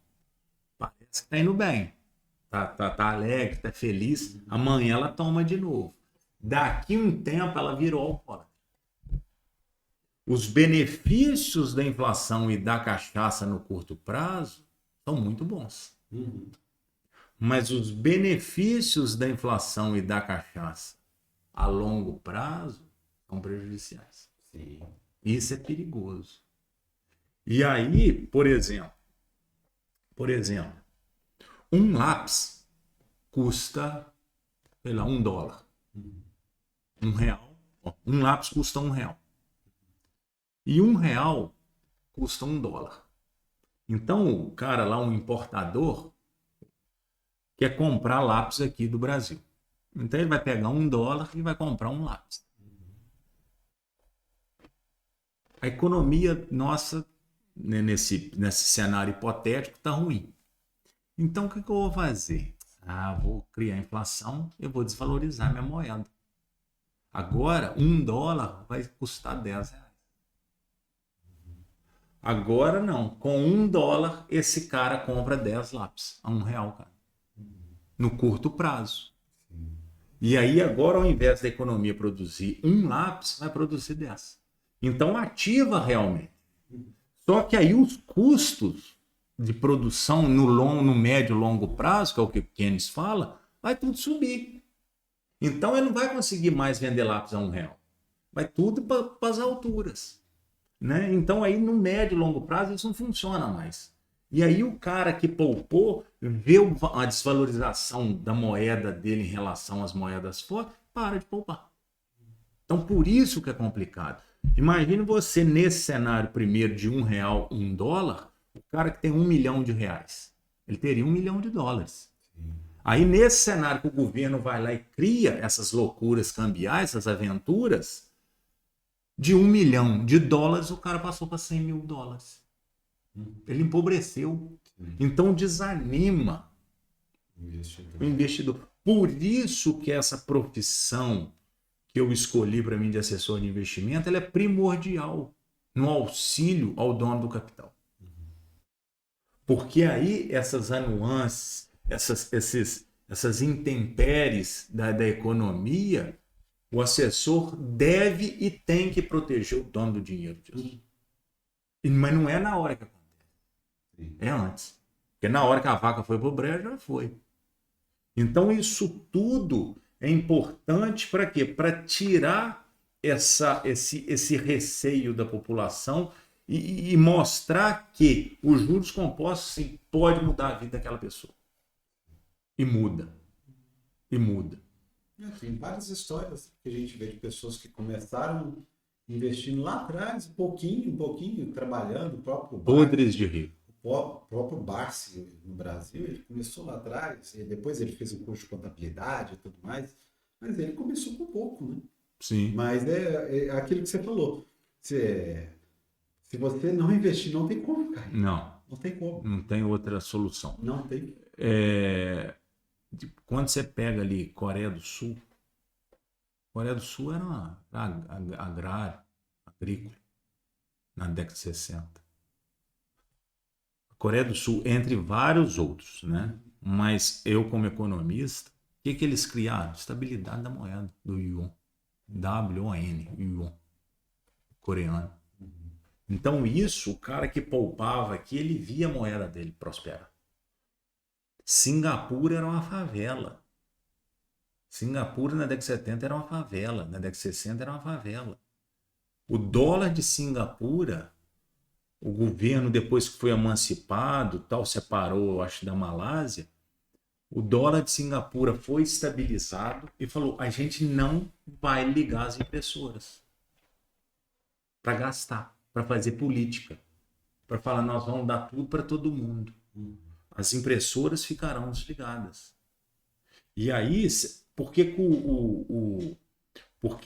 Parece que está indo bem. Tá alegre, tá feliz. Amanhã ela toma de novo. Daqui um tempo ela virou alcoólatra. Os benefícios da inflação e da cachaça no curto prazo são muito bons. Mas os benefícios da inflação e da cachaça a longo prazo são prejudiciais. Sim. Isso é perigoso. E aí, por exemplo, um lápis custa, sei lá, $1. R$1. Um lápis custa R$1. E R$1 custa $1. Então, o cara lá, um importador, quer comprar lápis aqui do Brasil. Então, ele vai pegar $1 e vai comprar um lápis. A economia nossa, nesse cenário hipotético, está ruim. Então, o que eu vou fazer? Vou criar inflação, eu vou desvalorizar minha moeda. Agora, $1 vai custar R$10. Agora não. Com $1, esse cara compra 10 lápis a R$1, cara. No curto prazo. E aí, agora, ao invés da economia produzir um lápis, vai produzir 10. Então, ativa realmente. Só que aí os custos de produção no médio e longo prazo, que é o que o Keynes fala, vai tudo subir. Então, ele não vai conseguir mais vender lápis a R$1. Vai tudo para as alturas. Né? Então, aí no médio e longo prazo, isso não funciona mais. E aí o cara que poupou, vê a desvalorização da moeda dele em relação às moedas fora, para de poupar. Então, por isso que é complicado. Imagine você nesse cenário primeiro de R$1, $1, o cara que tem R$1 milhão, ele teria $1 milhão. Aí nesse cenário que o governo vai lá e cria essas loucuras cambiais, essas aventuras, de $1 milhão, o cara passou para $100 mil. Ele empobreceu. Então desanima o investidor. Por isso que essa profissão que eu escolhi para mim de assessor de investimento, ela é primordial no auxílio ao dono do capital. Porque aí essas anuâncias, essas intempéries da economia, o assessor deve e tem que proteger o dono do dinheiro disso. Mas não é na hora que acontece. É antes. Porque na hora que a vaca foi pro brejo, já foi. Então isso tudo é importante para quê? Para tirar esse receio da população e mostrar que os juros compostos sim, pode mudar a vida daquela pessoa. E muda. Tem várias histórias que a gente vê de pessoas que começaram investindo lá atrás, um pouquinho, trabalhando, o próprio podres de rir. O próprio Barsi no Brasil, ele começou lá atrás, e depois ele fez um curso de contabilidade e tudo mais, mas ele começou com pouco, né? Sim. Mas é aquilo que você falou. Se você não investir, não tem como, cara. Não, Não tem como. não tem outra solução. Não tem. Quando você pega ali Coreia do Sul era agrário, agrícola, na década de 60. Coreia do Sul, entre vários outros, né? Mas eu, como economista, o que eles criaram? Estabilidade da moeda, do yuan. W-O-N, yuan, coreano. Então isso, o cara que poupava aqui, ele via a moeda dele prosperar. Singapura era uma favela. Singapura na década de 70 era uma favela, na década de 60 era uma favela. O dólar de Singapura, o governo, depois que foi emancipado, tal, separou, eu acho, da Malásia, o dólar de Singapura foi estabilizado e falou: a gente não vai ligar as impressoras para gastar, para fazer política, para falar nós vamos dar tudo para todo mundo. As impressoras ficarão desligadas. E aí, por que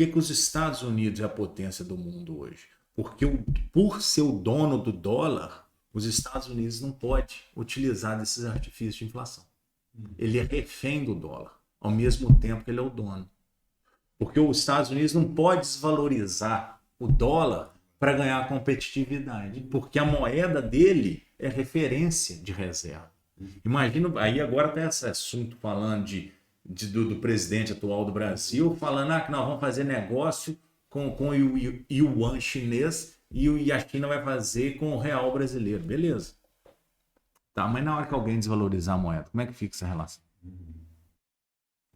que os Estados Unidos é a potência do mundo hoje? Porque por ser o dono do dólar, os Estados Unidos não podem utilizar desses artifícios de inflação. Ele é refém do dólar, ao mesmo tempo que ele é o dono. Porque os Estados Unidos não pode desvalorizar o dólar para ganhar competitividade, porque a moeda dele é referência de reserva. Imagina, aí agora está esse assunto falando do presidente atual do Brasil, falando que nós vamos fazer negócio com o yuan chinês e a China vai fazer com o real brasileiro. Beleza. Tá, mas na hora que alguém desvalorizar a moeda, como é que fica essa relação?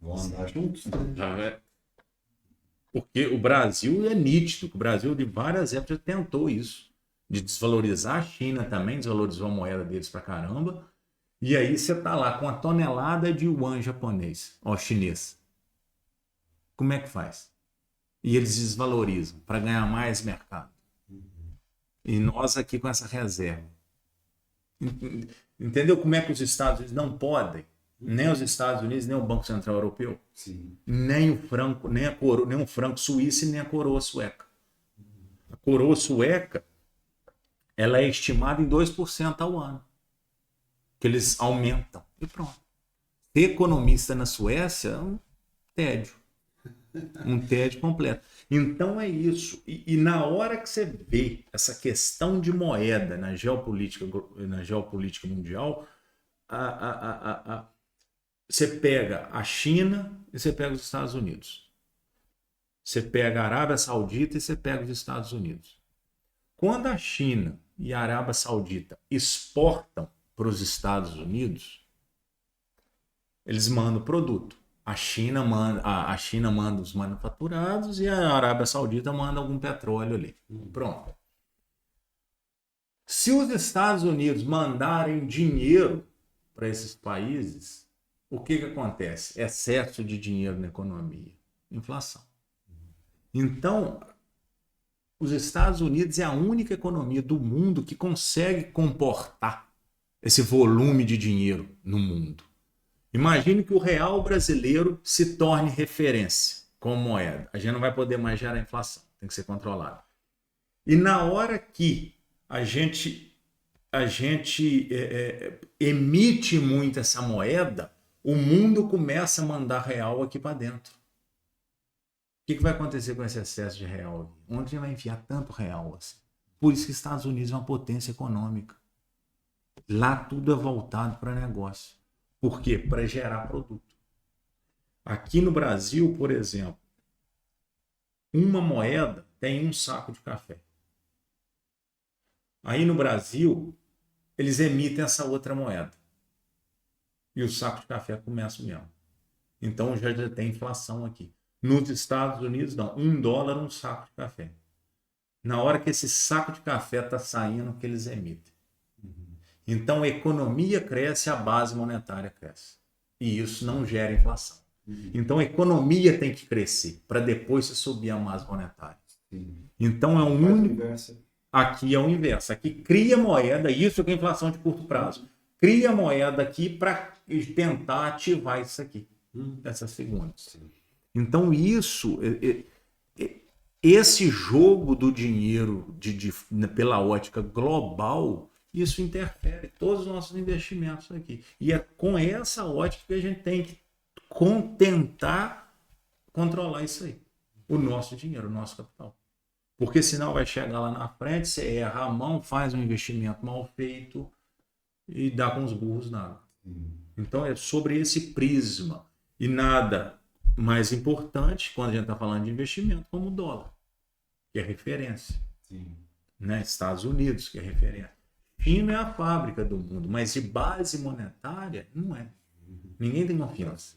Vão andar juntos, né? Porque o Brasil é nítido, o Brasil de várias épocas já tentou isso, de desvalorizar a China também, desvalorizou a moeda deles pra caramba, e aí você tá lá com a tonelada de yuan japonês, chinês. Como é que faz? E eles desvalorizam para ganhar mais mercado. E nós aqui com essa reserva. Entendeu como é que os Estados Unidos não podem? Nem os Estados Unidos, nem o Banco Central Europeu. Sim. Nem o franco, nem o franco suíço e nem a coroa sueca. A coroa sueca, ela é estimada em 2% ao ano. Que eles aumentam. E pronto. Ser economista na Suécia é um tédio. Um tédio completo. Então é isso. E na hora que você vê essa questão de moeda na geopolítica mundial, você pega a China e você pega os Estados Unidos. Você pega a Arábia Saudita e você pega os Estados Unidos. Quando a China e a Arábia Saudita exportam para os Estados Unidos, eles mandam produto. A China manda os manufaturados e a Arábia Saudita manda algum petróleo ali. Pronto. Se os Estados Unidos mandarem dinheiro para esses países, o que acontece? Excesso de dinheiro na economia. Inflação. Então, os Estados Unidos é a única economia do mundo que consegue comportar esse volume de dinheiro no mundo. Imagine que o real brasileiro se torne referência como moeda. A gente não vai poder mais gerar inflação, tem que ser controlado. E na hora que a gente emite muito essa moeda, o mundo começa a mandar real aqui para dentro. O que vai acontecer com esse excesso de real? Onde a gente vai enfiar tanto real assim? Por isso que os Estados Unidos é uma potência econômica. Lá tudo é voltado para negócio. Por quê? Para gerar produto. Aqui no Brasil, por exemplo, uma moeda tem um saco de café. Aí no Brasil, eles emitem essa outra moeda. E o saco de café começa mesmo. Então já tem inflação aqui. Nos Estados Unidos, não. $1 um saco de café. Na hora que esse saco de café está saindo, que eles emitem. Então a economia cresce, a base monetária cresce. E isso não gera inflação. Então a economia tem que crescer para depois se subir a base monetária. Então é um único. Aqui é o inverso. Aqui cria moeda, isso que é inflação de curto prazo. Cria moeda aqui para tentar ativar isso aqui, essa segunda. Então, esse jogo do dinheiro pela ótica global, isso interfere em todos os nossos investimentos aqui. E é com essa ótica que a gente tem que tentar controlar isso aí. O nosso dinheiro, o nosso capital. Porque senão vai chegar lá na frente, você erra a mão, faz um investimento mal feito e dá com os burros nada. Então é sobre esse prisma. E nada mais importante, quando a gente está falando de investimento, como o dólar, que é referência. Né? Estados Unidos, que é referência. China é a fábrica do mundo, mas de base monetária, não é. Ninguém tem confiança.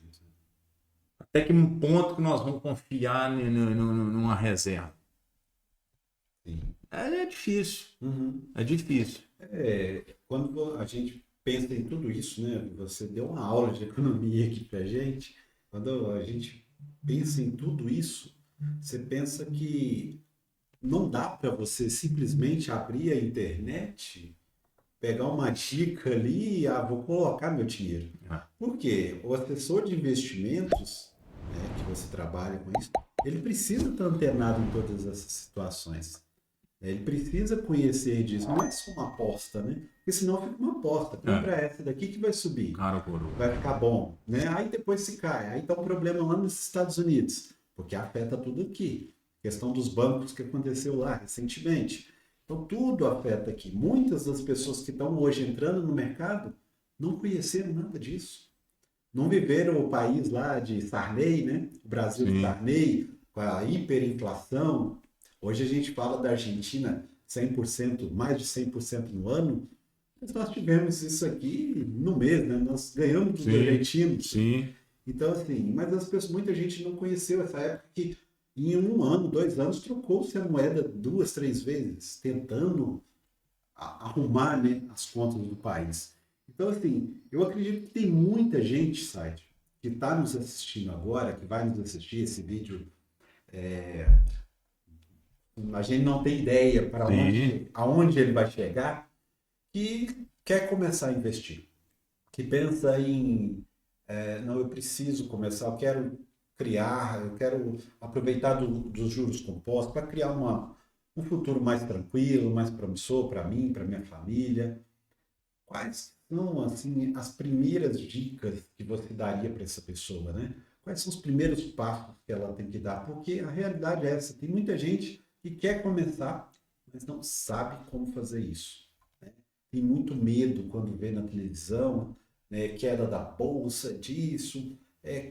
Até que um ponto que nós vamos confiar numa reserva. É difícil. É difícil. Quando a gente pensa em tudo isso, né? Você deu uma aula de economia aqui pra gente. Quando a gente pensa em tudo isso, você pensa que não dá para você simplesmente abrir a internet, pegar uma dica ali e vou colocar meu dinheiro. Por quê? O assessor de investimentos, né, que você trabalha com isso, ele precisa estar antenado em todas essas situações. Ele precisa conhecer disso. Não é só uma aposta, né? Porque senão fica uma aposta. Compra essa daqui que vai subir. Vai ficar bom, né? Aí depois se cai. Aí tá um problema lá nos Estados Unidos, porque afeta tudo aqui. Questão dos bancos que aconteceu lá recentemente. Então tudo afeta aqui. Muitas das pessoas que estão hoje entrando no mercado não conheceram nada disso. Não viveram o país lá de Sarney, né? O Brasil de Sarney, com a hiperinflação. Hoje a gente fala da Argentina 100%, mais de 100% no ano, mas nós tivemos isso aqui no mês, né? Nós ganhamos dos argentinos. Então, assim, mas muita gente não conheceu essa época que em 1 ano, 2 anos, trocou-se a moeda 2, 3 vezes, tentando arrumar, né, as contas do país. Então, assim, eu acredito que tem muita gente, Said, que está nos assistindo agora, que vai nos assistir esse vídeo. A gente não tem ideia para aonde ele vai chegar, que quer começar a investir, que pensa em, não, eu preciso começar, eu quero criar, eu quero aproveitar dos juros compostos para criar um futuro mais tranquilo, mais promissor para mim, para minha família. Quais são, assim, as primeiras dicas que você daria para essa pessoa, né? Quais são os primeiros passos que ela tem que dar? Porque a realidade é essa, tem muita gente que quer começar, mas não sabe como fazer isso, né? Tem muito medo quando vê na televisão, né, queda da bolsa, disso.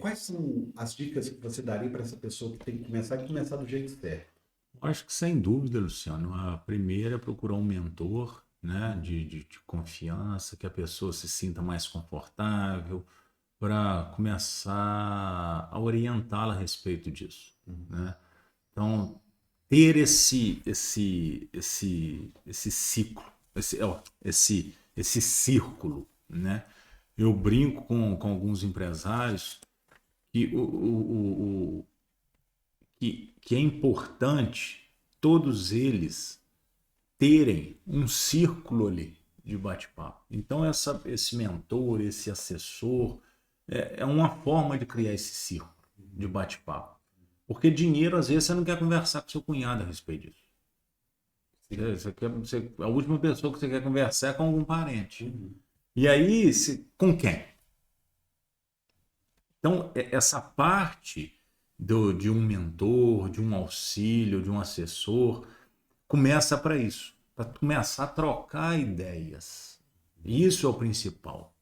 Quais são as dicas que você daria para essa pessoa que tem que começar e começar do jeito certo? Acho que sem dúvida, Luciano, a primeira é procurar um mentor, né, de confiança, que a pessoa se sinta mais confortável, para começar a orientá-la a respeito disso, né? Então, ter esse ciclo, esse círculo, né? Eu brinco com alguns empresários que, que é importante todos eles terem um círculo ali de bate-papo. Então, esse mentor, esse assessor, é uma forma de criar esse círculo de bate-papo. Porque dinheiro, às vezes, você não quer conversar com seu cunhado a respeito disso. A última pessoa que você quer conversar é com algum parente. E aí, com quem? Então, essa parte de um mentor, de um auxílio, de um assessor, começa para isso, para começar a trocar ideias. Isso é o principal.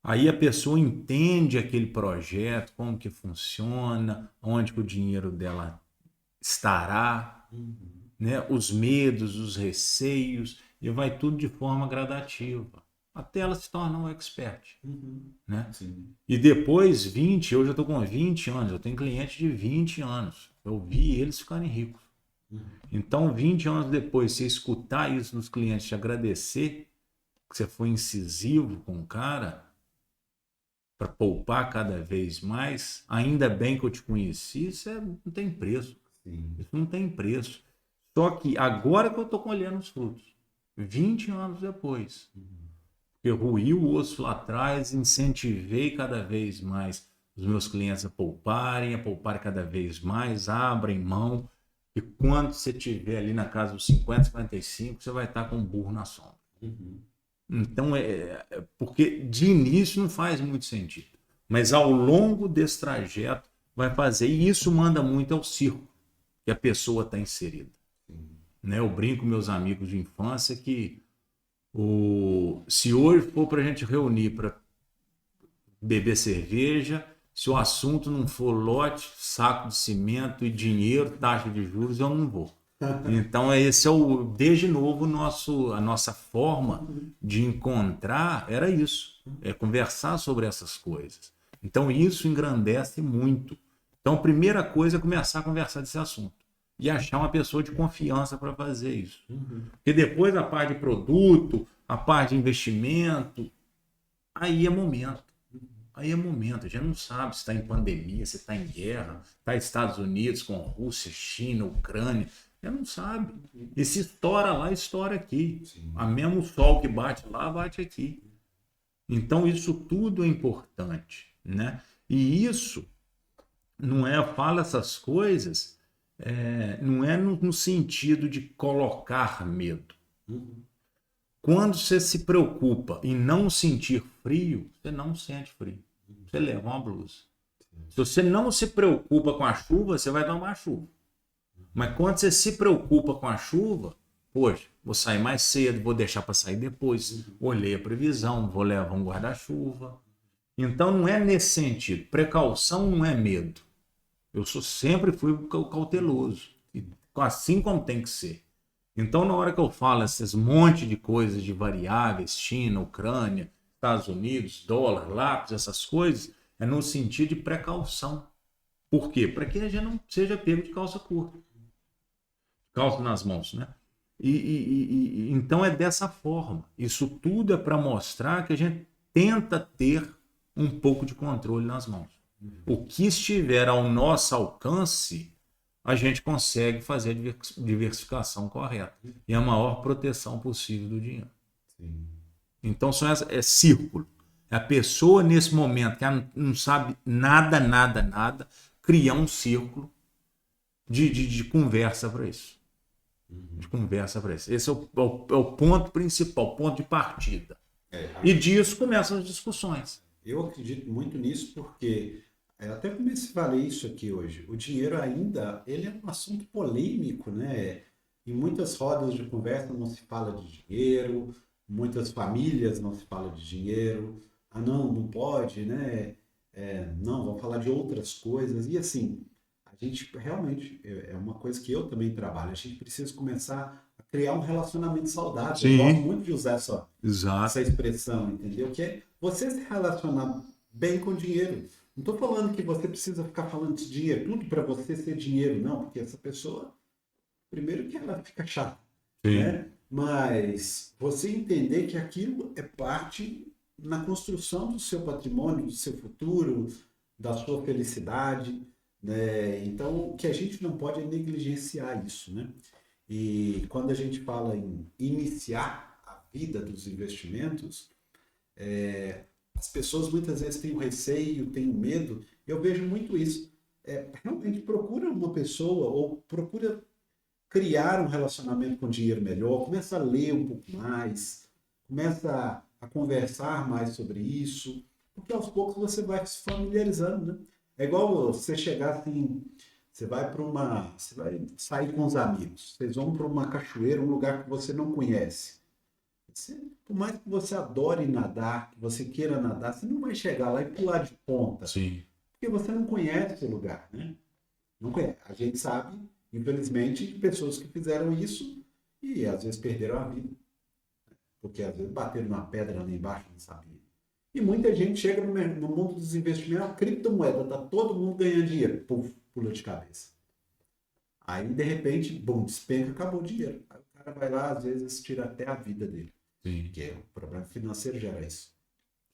Aí a pessoa entende aquele projeto, como que funciona, onde que o dinheiro dela estará, né? Os medos, os receios, e vai tudo de forma gradativa, até ela se tornar um expert. Né? E depois, hoje eu estou com 20 anos, eu tenho cliente de 20 anos, eu vi eles ficarem ricos. Então, 20 anos depois, você escutar isso dos clientes, te agradecer que você foi incisivo com o cara, para poupar cada vez mais, ainda bem que eu te conheci, isso não tem preço. Isso não tem preço. Só que agora que eu estou colhendo os frutos, 20 anos depois, eu ruí o osso lá atrás, incentivei cada vez mais os meus clientes a pouparem cada vez mais, abrem mão, e quando você estiver ali na casa dos 50, 55, você vai estar com um burro na sombra. Então, porque de início não faz muito sentido, mas ao longo desse trajeto vai fazer, e isso manda muito ao círculo que a pessoa está inserida. Né? Eu brinco com meus amigos de infância que se hoje for para a gente reunir para beber cerveja, se o assunto não for lote, saco de cimento e dinheiro, taxa de juros, eu não vou. Então, esse é desde novo, a nossa forma de encontrar era isso, conversar sobre essas coisas. Então, isso engrandece muito. Então, a primeira coisa é começar a conversar desse assunto e achar uma pessoa de confiança para fazer isso. Porque depois a parte de produto, a parte de investimento, aí é momento. Aí é momento, a gente não sabe se está em pandemia, se está em guerra, está Estados Unidos com Rússia, China, Ucrânia, a gente não sabe. E se estoura lá, estoura aqui. A mesmo sol que bate lá, bate aqui. Então isso tudo é importante, né? E isso não é, fala essas coisas, não é no sentido de colocar medo. Quando você se preocupa em não sentir frio, você não sente frio. Você leva uma blusa. Se você não se preocupa com a chuva, você vai tomar chuva. Mas quando você se preocupa com a chuva, poxa, vou sair mais cedo, vou deixar para sair depois. Olhei a previsão, vou levar um guarda-chuva. Então não é nesse sentido. Precaução não é medo. Eu sempre fui cauteloso. Assim como tem que ser. Então, na hora que eu falo esses monte de coisas de variáveis, China, Ucrânia, Estados Unidos, dólar, lápis, essas coisas, é no sentido de precaução. Por quê? Para que a gente não seja pego de calça curta. Calça nas mãos, né? Então é dessa forma. Isso tudo é para mostrar que a gente tenta ter um pouco de controle nas mãos. O que estiver ao nosso alcance, a gente consegue fazer a diversificação correta e a maior proteção possível do dinheiro. Sim. Então, é círculo. A pessoa, nesse momento, que ela não sabe nada, criar um círculo de conversa para isso. De conversa para isso. Esse é o ponto principal, o ponto de partida. E disso começam as discussões. Eu acredito muito nisso porque... até comecei a falar isso aqui hoje. O dinheiro ainda, ele é um assunto polêmico, né? Em muitas rodas de conversa não se fala de dinheiro, muitas famílias não se fala de dinheiro. Ah, não pode, né? Não, vamos falar de outras coisas. E assim, a gente realmente, é uma coisa que eu também trabalho, a gente precisa começar a criar um relacionamento saudável. Sim. Eu gosto muito de usar essa expressão, entendeu? Que é você se relacionar bem com o dinheiro. Não estou falando que você precisa ficar falando de dinheiro, tudo para você ser dinheiro, não, porque essa pessoa, primeiro que ela fica chata, né? Mas você entender que aquilo é parte na construção do seu patrimônio, do seu futuro, da sua felicidade, né? Então, o que a gente não pode é negligenciar isso, né? E quando a gente fala em iniciar a vida dos investimentos, as pessoas muitas vezes têm o receio, têm o medo. Eu vejo muito isso. Realmente procura uma pessoa ou procura criar um relacionamento com dinheiro melhor, começa a ler um pouco mais, começa a conversar mais sobre isso, porque aos poucos você vai se familiarizando, né? É igual você chegar assim, você vai sair com os amigos, vocês vão para uma cachoeira, um lugar que você não conhece. Por mais que você adore nadar, que você queira nadar, você não vai chegar lá e pular de ponta. Sim. Porque você não conhece esse lugar, né? Não conhece. A gente sabe, infelizmente, de pessoas que fizeram isso e às vezes perderam a vida. Porque às vezes bateram uma pedra lá embaixo e não sabia. E muita gente chega no mundo dos investimentos, a criptomoeda, tá todo mundo ganhando dinheiro. Puf, pula de cabeça. Aí, de repente, bum, despenca, acabou o dinheiro. Aí o cara vai lá, às vezes, tira até a vida dele. Sim. Que o problema financeiro gera isso.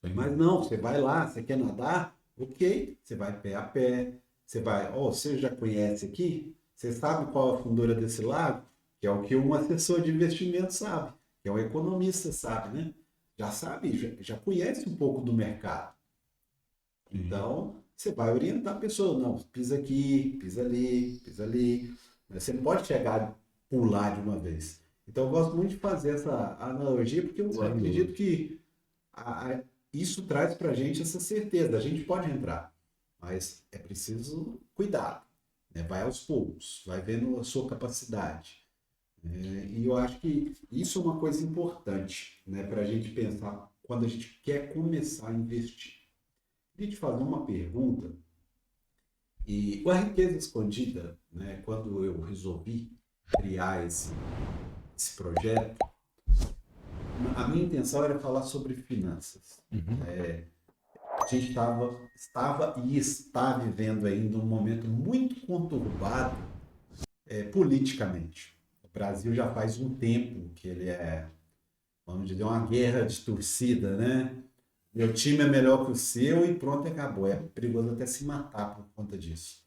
Sim. Mas não, você vai lá, você quer nadar, ok, você vai pé a pé, você vai, você já conhece aqui? Você sabe qual é a fundura desse lago? que é o que um assessor de investimento sabe, que é um economista sabe, né? Já sabe, já conhece um pouco do mercado. Então, você vai orientar a pessoa, não, pisa aqui, pisa ali, pisa ali. Você não pode chegar e pular de uma vez. Então, eu gosto muito de fazer essa analogia, porque eu Sem acredito dúvida. que isso traz para a gente essa certeza. A gente pode entrar, mas é preciso cuidado, né? Vai aos poucos, vai vendo a sua capacidade. E eu acho que isso é uma coisa importante, né, para a gente pensar quando a gente quer começar a investir. Queria te fazer uma pergunta, e a riqueza escondida, né, quando eu resolvi criar esse projeto, a minha intenção era falar sobre finanças. Uhum. A gente estava e está vivendo ainda um momento muito conturbado politicamente. O Brasil já faz um tempo que ele é, vamos dizer, uma guerra de torcida, né? Meu time é melhor que o seu e pronto, acabou. É perigoso até se matar por conta disso.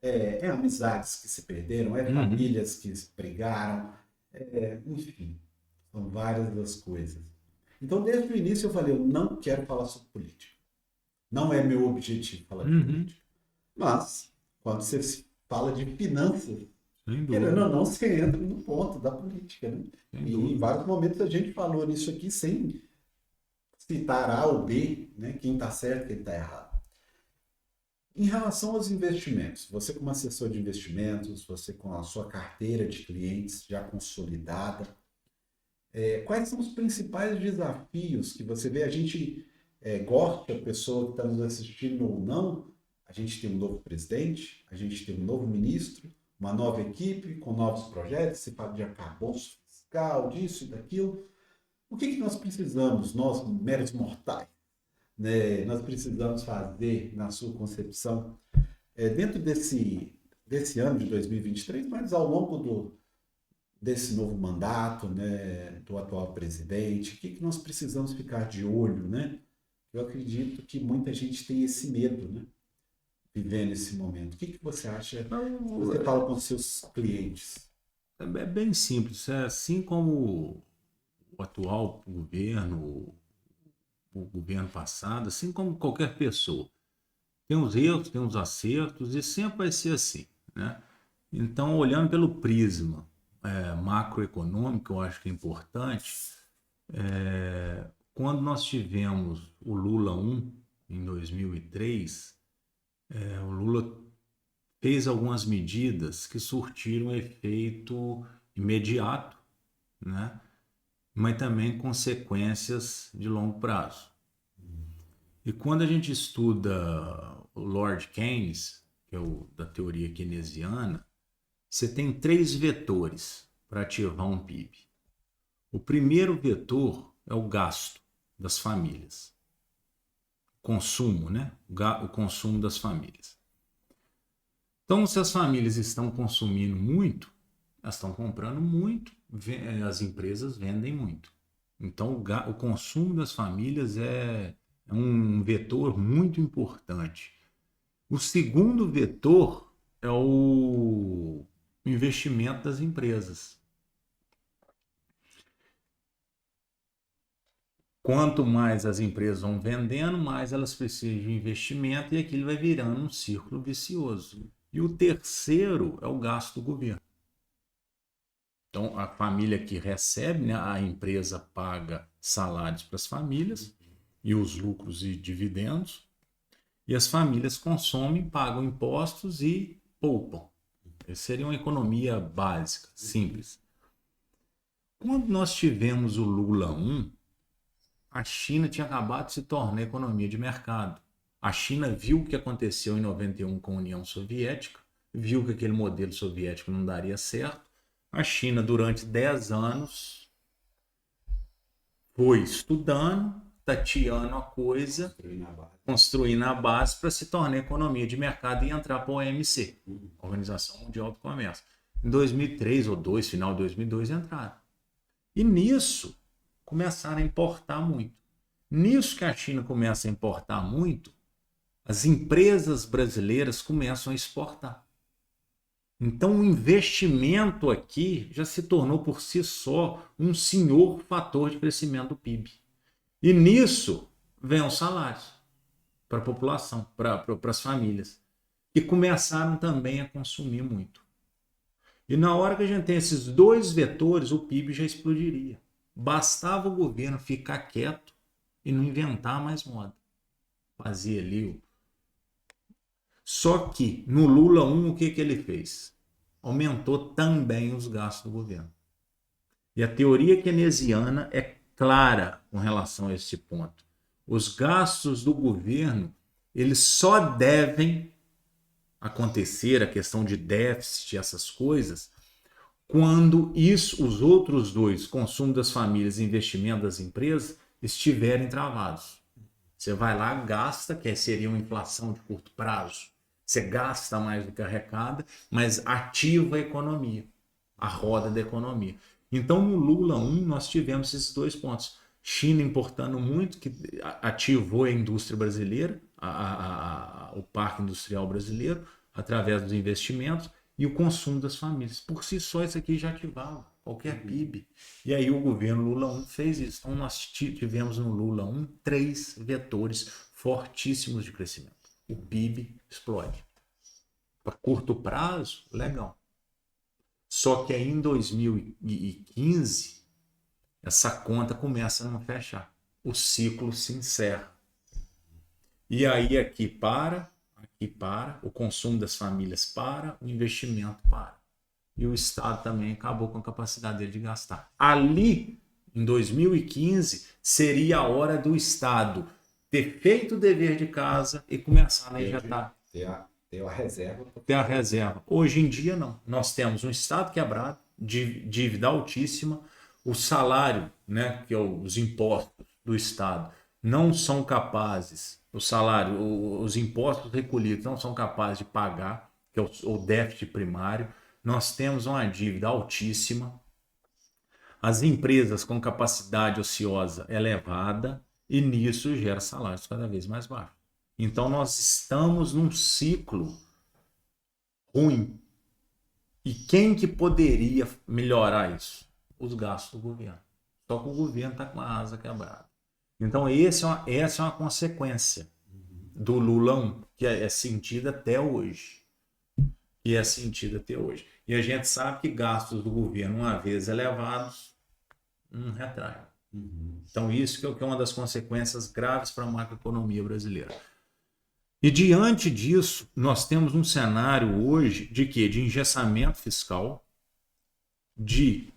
É amizades que se perderam, é Uhum. famílias que se brigaram, enfim, são várias das coisas. Então, desde o início eu falei, eu não quero falar sobre política. Não é meu objetivo falar de Uhum. política. Mas, quando você fala de finanças, Sem querendo dúvida. ou não, você entra no ponto da política, né? Sem E em dúvida. vários momentos a gente falou nisso aqui sem citar A ou B, né? Quem está certo, quem está errado. Em relação aos investimentos, você como assessor de investimentos, você com a sua carteira de clientes já consolidada, quais são os principais desafios que você vê? A gente gosta, a pessoa que está nos assistindo ou não, a gente tem um novo presidente, a gente tem um novo ministro, uma nova equipe com novos projetos, se fala de arcabouço fiscal, disso e daquilo. O que nós precisamos, nós, meros mortais, né, nós precisamos fazer na sua concepção, dentro desse ano de 2023, mas ao longo desse novo mandato, né, do atual presidente, o que nós precisamos ficar de olho, né? Eu acredito que muita gente tem esse medo, né, vivendo esse momento. O que você acha que Então, você fala com os seus clientes? é bem simples. É assim como o atual governo, o governo passado, assim como qualquer pessoa. Tem os erros, tem os acertos e sempre vai ser assim, né? Então, olhando pelo prisma macroeconômico, eu acho que é importante. Quando nós tivemos o Lula 1 em 2003, o Lula fez algumas medidas que surtiram efeito imediato, né? Mas também consequências de longo prazo. E quando a gente estuda o Lord Keynes, que é o da teoria keynesiana, você tem três vetores para ativar um PIB. O primeiro vetor é o gasto das famílias, consumo, né? O consumo das famílias. Então, se as famílias estão consumindo muito, elas estão comprando muito, as empresas vendem muito. Então, o consumo das famílias é um vetor muito importante. O segundo vetor é o investimento das empresas. Quanto mais as empresas vão vendendo, mais elas precisam de investimento e aquilo vai virando um círculo vicioso. E o terceiro é o gasto do governo. Então, a família que recebe, né, a empresa paga salários para as famílias e os lucros e dividendos, e as famílias consomem, pagam impostos e poupam. Essa seria uma economia básica, simples. Quando nós tivemos o Lula 1, a China tinha acabado de se tornar economia de mercado. A China viu o que aconteceu em 91 com a União Soviética, viu que aquele modelo soviético não daria certo. A China, durante 10 anos, foi estudando, tateando a coisa, construindo a base para se tornar economia de mercado e entrar para a OMC, Organização Mundial do Comércio. Em 2003 ou 2002, final de 2002, entraram. E nisso, começaram a importar muito. Nisso que a China começa a importar muito, as empresas brasileiras começam a exportar. Então, o investimento aqui já se tornou por si só um senhor fator de crescimento do PIB. E nisso vem os salários para a população, para as famílias, que começaram também a consumir muito. E na hora que a gente tem esses dois vetores, o PIB já explodiria. Bastava o governo ficar quieto e não inventar mais moda. Fazia ali o... Só que no Lula 1, o que ele fez? Aumentou também os gastos do governo. E a teoria keynesiana é clara com relação a esse ponto. Os gastos do governo, eles só devem acontecer, a questão de déficit, essas coisas, quando isso, os outros dois, consumo das famílias e investimento das empresas, estiverem travados. Você vai lá, gasta, que seria uma inflação de curto prazo. Você gasta mais do que arrecada, mas ativa a economia, a roda da economia. Então, no Lula 1, nós tivemos esses dois pontos. China importando muito, que ativou a indústria brasileira, o parque industrial brasileiro, através dos investimentos, e o consumo das famílias. Por si só, isso aqui já ativava qualquer PIB. E aí o governo Lula 1 fez isso. Então, nós tivemos no Lula 1 3 vetores fortíssimos de crescimento. O PIB explode. Para curto prazo, legal. Só que aí em 2015, essa conta começa a não fechar. O ciclo se encerra. E aí aqui para, o consumo das famílias para, o investimento para. E o Estado também acabou com a capacidade dele de gastar. Ali, em 2015, seria a hora do Estado ter feito o dever de casa e começar a injetar. Ter a reserva. Ter a reserva. Hoje em dia, não. Nós temos um Estado quebrado, dívida altíssima, o salário, né, que é os impostos do Estado, não são capazes, o salário, os impostos recolhidos não são capazes de pagar, que é o déficit primário. Nós temos uma dívida altíssima, as empresas com capacidade ociosa elevada, e nisso gera salários cada vez mais baixos. Então nós estamos num ciclo ruim. E quem que poderia melhorar isso? Os gastos do governo. Só que o governo está com a asa quebrada. Então essa é uma consequência do Lula 1, que é sentida até hoje. E a gente sabe que gastos do governo, uma vez elevados, não retraem. Então isso que é uma das consequências graves para a macroeconomia brasileira. E diante disso, nós temos um cenário hoje de quê? De engessamento fiscal, de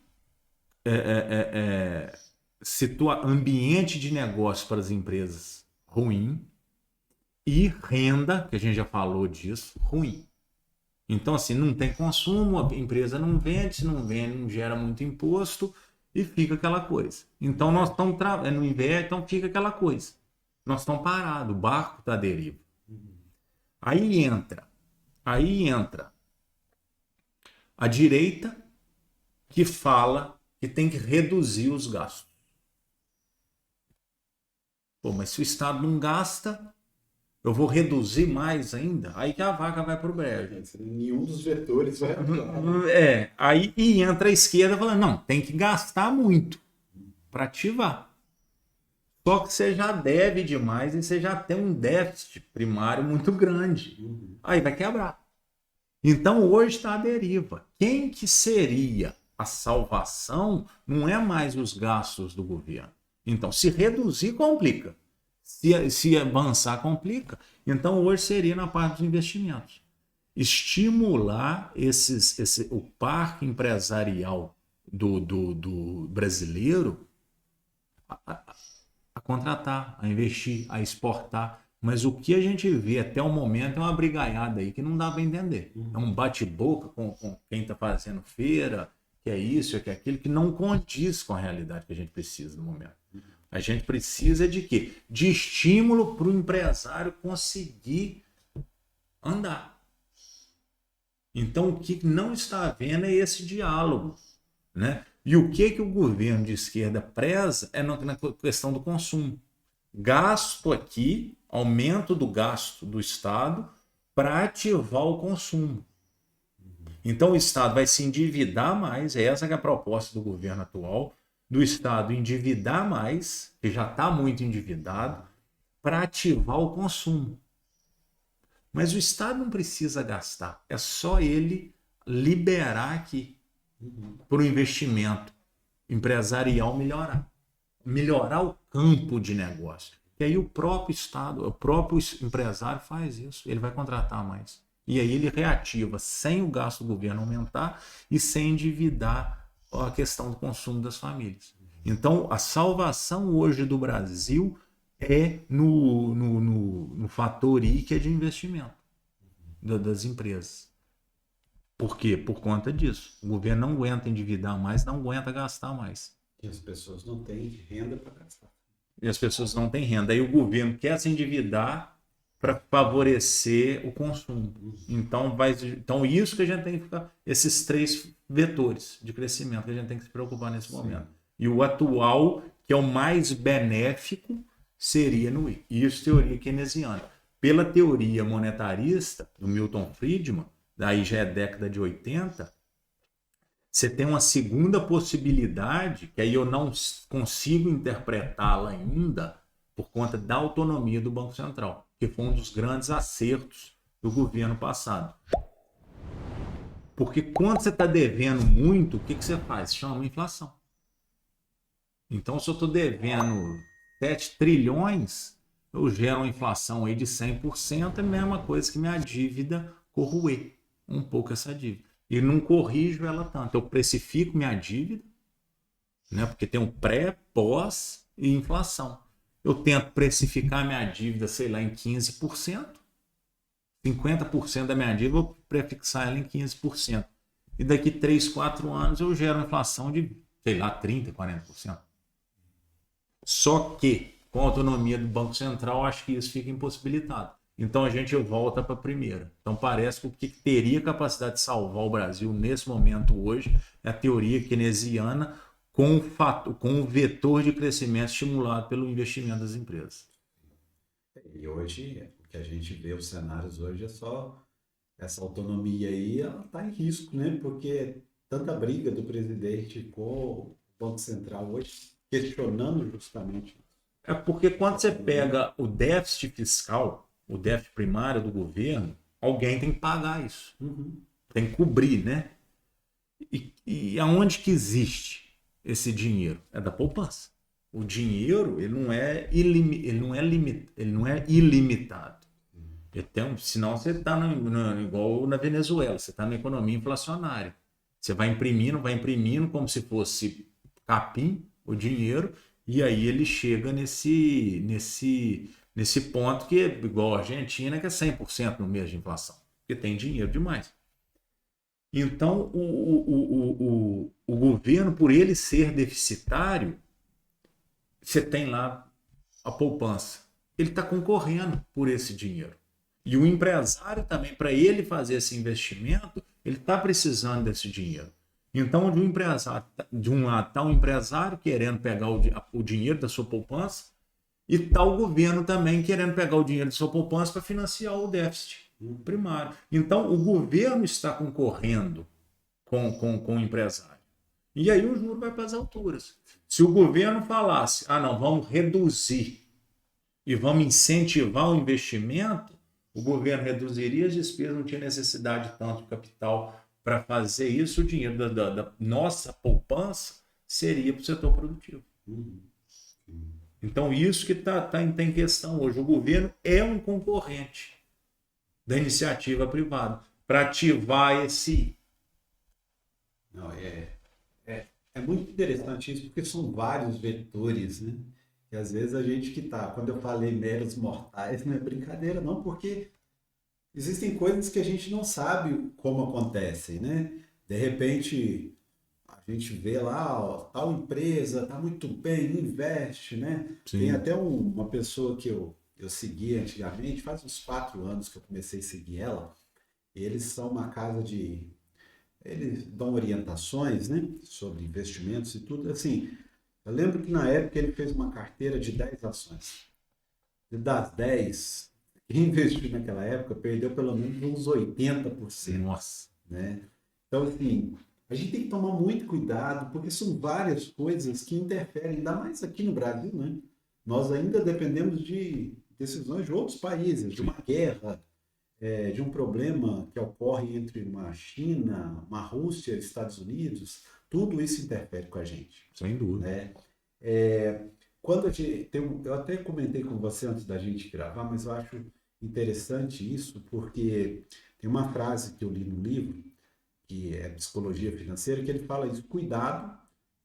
ambiente de negócio para as empresas ruim e renda, que a gente já falou disso, ruim. Então, assim, não tem consumo, a empresa não vende, se não vende, não gera muito imposto e fica aquela coisa. Então, nós estamos no inverno, então fica aquela coisa. Nós estamos parados, o barco está à deriva. Aí entra a direita que fala que tem que reduzir os gastos. Pô, mas se o Estado não gasta, eu vou reduzir mais ainda? Aí que a vaca vai pro brejo. Nenhum dos vetores vai atuar. Aí entra a esquerda falando, não, tem que gastar muito para ativar. Só que você já deve demais e você já tem um déficit primário muito grande. Aí vai quebrar. Então hoje está à deriva. Quem que seria a salvação não é mais os gastos do governo. Então, se reduzir, complica. Se avançar, complica. Então, hoje seria na parte dos investimentos. Estimular o parque empresarial do brasileiro a contratar, a investir, a exportar. Mas o que a gente vê até o momento é uma brigaiada aí que não dá para entender. É um bate-boca com quem está fazendo feira, que é isso, que é aquilo, que não condiz com a realidade que a gente precisa no momento. A gente precisa de quê? De estímulo para o empresário conseguir andar. Então, o que não está havendo é esse diálogo, né? E o que o governo de esquerda preza é na questão do consumo. Gasto aqui, aumento do gasto do Estado para ativar o consumo. Então o Estado vai se endividar mais, essa que é a proposta do governo atual, do Estado endividar mais, que já está muito endividado, para ativar o consumo. Mas o Estado não precisa gastar, é só ele liberar aqui para o investimento empresarial melhorar o campo de negócio. E aí o próprio Estado, o próprio empresário faz isso, ele vai contratar mais. E aí ele reativa sem o gasto do governo aumentar e sem endividar a questão do consumo das famílias. Então, a salvação hoje do Brasil é no fator I, que é de investimento das empresas. Por quê? Por conta disso. O governo não aguenta endividar mais, não aguenta gastar mais. E as pessoas não têm renda para gastar. E as pessoas não têm renda. Aí o governo quer se endividar para favorecer o consumo. Então, isso que a gente tem que ficar, esses 3 vetores de crescimento que a gente tem que se preocupar nesse momento. E o atual, que é o mais benéfico, seria no I. Isso, teoria keynesiana. Pela teoria monetarista do Milton Friedman, daí já é década de 80, você tem uma segunda possibilidade, que aí eu não consigo interpretá-la ainda, por conta da autonomia do Banco Central, que foi um dos grandes acertos do governo passado. Porque quando você está devendo muito, o que você faz? Chama inflação. Então, se eu estou devendo 7 trilhões, eu gero uma inflação aí de 100%, é a mesma coisa que minha dívida corroer um pouco essa dívida. E não corrijo ela tanto. Eu precifico minha dívida, né? Porque tem um pré, pós e inflação. Eu tento precificar minha dívida, sei lá, em 15%. 50% da minha dívida, eu vou prefixar ela em 15%. E daqui 3, 4 anos eu gero uma inflação de, sei lá, 30%, 40%. Só que, com a autonomia do Banco Central, acho que isso fica impossibilitado. Então a gente volta para a primeira. Então parece que o que teria capacidade de salvar o Brasil nesse momento hoje é a teoria keynesiana com o vetor de crescimento estimulado pelo investimento das empresas. E hoje, o que a gente vê, os cenários hoje é só essa autonomia aí, ela está em risco, né? Porque tanta briga do presidente com o Banco Central hoje, questionando justamente. É porque quando você pega o déficit fiscal, o déficit primário do governo, alguém tem que pagar isso. Tem que cobrir, né? E aonde que existe esse dinheiro? É da poupança. O dinheiro, ele não é ilimitado. Senão você está igual na Venezuela, você está na economia inflacionária. Você vai imprimindo como se fosse capim o dinheiro, e aí ele chega nesse ponto que é igual a Argentina, que é 100% no mês de inflação, porque tem dinheiro demais. Então, o governo, por ele ser deficitário, você tem lá a poupança. Ele está concorrendo por esse dinheiro. E o empresário também, para ele fazer esse investimento, ele está precisando desse dinheiro. Então, de um lado está um empresário querendo pegar o dinheiro da sua poupança, e está o governo também querendo pegar o dinheiro da sua poupança para financiar o déficit primário. Então, o governo está concorrendo com o empresário. E aí o juro vai para as alturas. Se o governo falasse, não, vamos reduzir e vamos incentivar o investimento, o governo reduziria as despesas, não tinha necessidade tanto de capital para fazer isso, o dinheiro da nossa poupança seria para o setor produtivo. Então, isso que tá em questão hoje. O governo é um concorrente da iniciativa privada para ativar esse. Não, é muito interessante isso, porque são vários vetores, né? E às vezes a gente quando eu falei meros mortais, não é brincadeira, não, porque existem coisas que a gente não sabe como acontecem, né? De repente, a gente vê lá, tal empresa está muito bem, investe, né? Sim. Tem até uma pessoa que eu seguia antigamente, faz uns 4 anos que eu comecei a seguir ela. Eles são uma casa eles dão orientações, né, sobre investimentos e tudo. Assim, eu lembro que na época ele fez uma carteira de 10 ações. E das 10, quem investiu naquela época perdeu pelo menos uns 80%. Nossa. Né? Então, assim, a gente tem que tomar muito cuidado, porque são várias coisas que interferem, ainda mais aqui no Brasil, né? Nós ainda dependemos de decisões de outros países, de uma guerra, de um problema que ocorre entre uma China, uma Rússia, Estados Unidos, tudo isso interfere com a gente, Sem dúvida. né? É, quando a gente eu até comentei com você antes da gente gravar, mas eu acho interessante isso, porque tem uma frase que eu li no livro, que é Psicologia Financeira, que ele fala isso, cuidado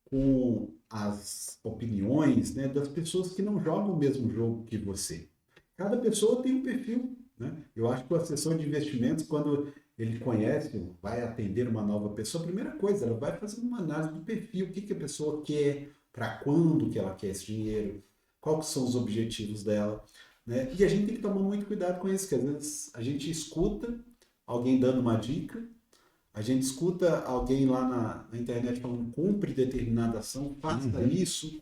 com as opiniões, né, das pessoas que não jogam o mesmo jogo que você. Cada pessoa tem um perfil, né? Eu acho que o assessor de investimentos, quando ele conhece, vai atender uma nova pessoa, a primeira coisa, ela vai fazer uma análise do perfil, o que que a pessoa quer, para quando que ela quer esse dinheiro, quais são os objetivos dela, né? E a gente tem que tomar muito cuidado com isso, porque às vezes a gente escuta alguém dando uma dica, a gente escuta alguém lá na internet falando compre determinada ação, faça isso,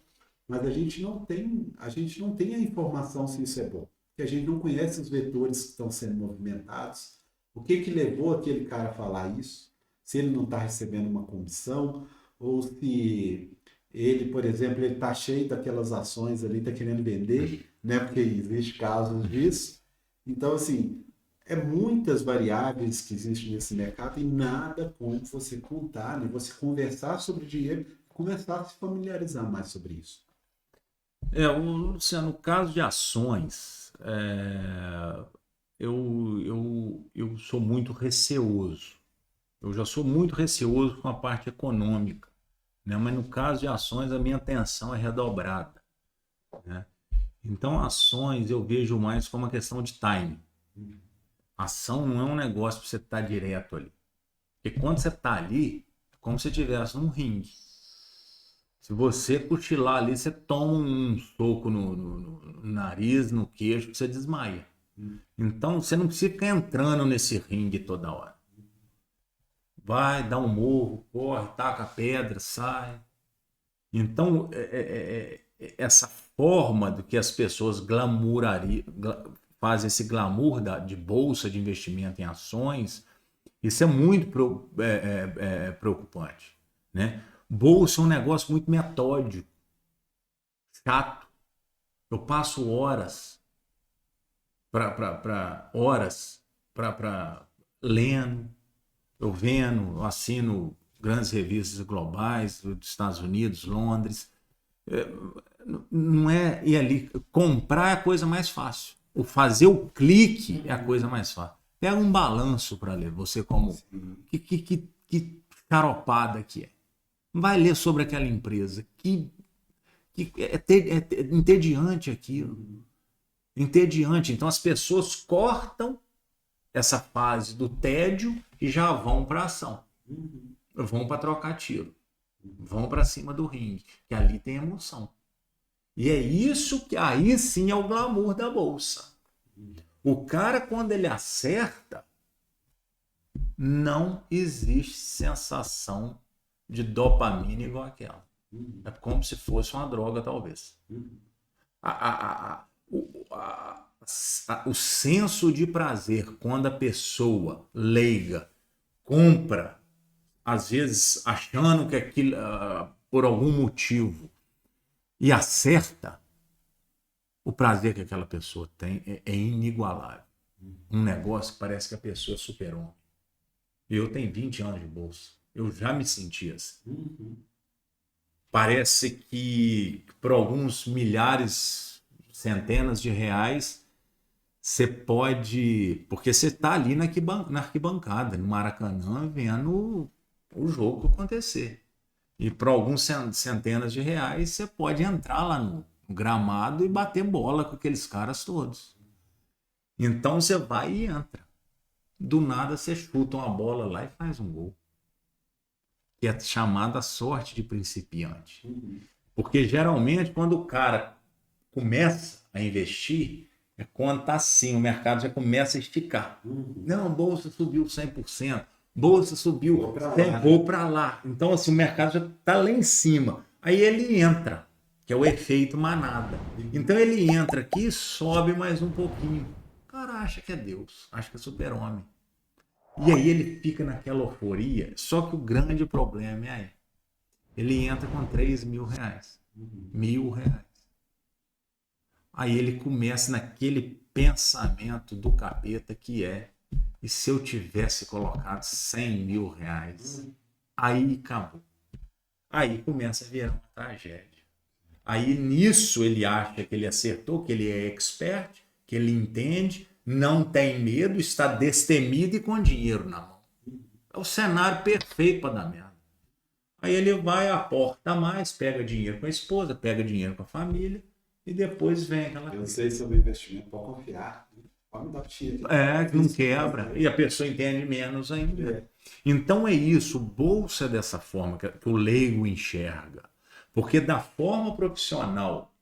mas a gente não tem a informação se isso é bom. Porque a gente não conhece os vetores que estão sendo movimentados, o que que levou aquele cara a falar isso, se ele não está recebendo uma comissão, ou se ele, por exemplo, ele está cheio daquelas ações ali, está querendo vender, né? Porque existe casos disso. Então, assim, é muitas variáveis que existem nesse mercado e nada como você contar, né? Você conversar sobre dinheiro, começar a se familiarizar mais sobre isso. Luciano, no caso de ações, eu sou muito receoso. Eu já sou muito receoso com a parte econômica, né? Mas no caso de ações, a minha atenção é redobrada, né? Então, ações eu vejo mais como uma questão de time. Ação não é um negócio para você estar direto ali. Porque quando você está ali, é como se estivesse num ringue. Se você cochilar ali, você toma um soco no nariz, no queixo, você desmaia. Então, você não precisa ficar entrando nesse ringue toda hora. Vai, dá um morro, corre, taca a pedra, sai. Então, essa forma do que as pessoas fazem esse glamour de bolsa de investimento em ações, isso é muito preocupante, né? Bolsa é um negócio muito metódico, chato. Eu passo horas para lendo, eu vendo, eu assino grandes revistas globais dos Estados Unidos, Londres. Não é ir ali comprar é a coisa mais fácil. O fazer o clique é a coisa mais fácil. Pega um balanço para ler, você como que caropada que é. Vai ler sobre aquela empresa que é entediante aquilo. Entediante. Então as pessoas cortam essa fase do tédio e já vão para a ação. Vão para trocar tiro. Vão para cima do ringue, que ali tem emoção. E é isso que aí sim é o glamour da bolsa. O cara, quando ele acerta, não existe sensação de dopamina igual aquela. É como se fosse uma droga, talvez. O senso de prazer quando a pessoa leiga compra, às vezes achando que aquilo, por algum motivo, e acerta, o prazer que aquela pessoa tem é inigualável. Um negócio que parece que a pessoa é super-homem. Eu tenho 20 anos de bolsa. Eu já me senti assim. Parece que por alguns milhares, centenas de reais, você pode... Porque você está ali na arquibancada, no Maracanã, vendo o jogo acontecer. E por alguns centenas de reais, você pode entrar lá no gramado e bater bola com aqueles caras todos. Então você vai e entra. Do nada você chuta uma bola lá e faz um gol. Que é chamada sorte de principiante. Porque geralmente quando o cara começa a investir, é quando está assim, o mercado já começa a esticar. Não, a bolsa subiu 100%, bolsa subiu, vou para lá. Então assim, o mercado já está lá em cima. Aí ele entra, que é o efeito manada. Então ele entra aqui e sobe mais um pouquinho. O cara acha que é Deus, acha que é super-homem. E aí ele fica naquela euforia. Só que o grande problema é aí. Ele entra com R$ 3.000. R$ 1.000. Aí ele começa naquele pensamento do capeta que é: e se eu tivesse colocado R$ 100.000? Aí acabou. Aí começa a virar uma tragédia. Aí nisso ele acha que ele acertou, que ele é expert, que ele entende, não tem medo, está destemido e com dinheiro na mão. É o cenário perfeito para dar merda. Aí ele vai, aporta mais, pega dinheiro com a esposa, pega dinheiro com a família e depois vem aquela... Eu sei sobre investimento, pode confiar. Pode me dar tiro. Que não quebra. E a pessoa entende menos ainda. Então é isso, bolsa é dessa forma que o leigo enxerga. Porque da forma profissional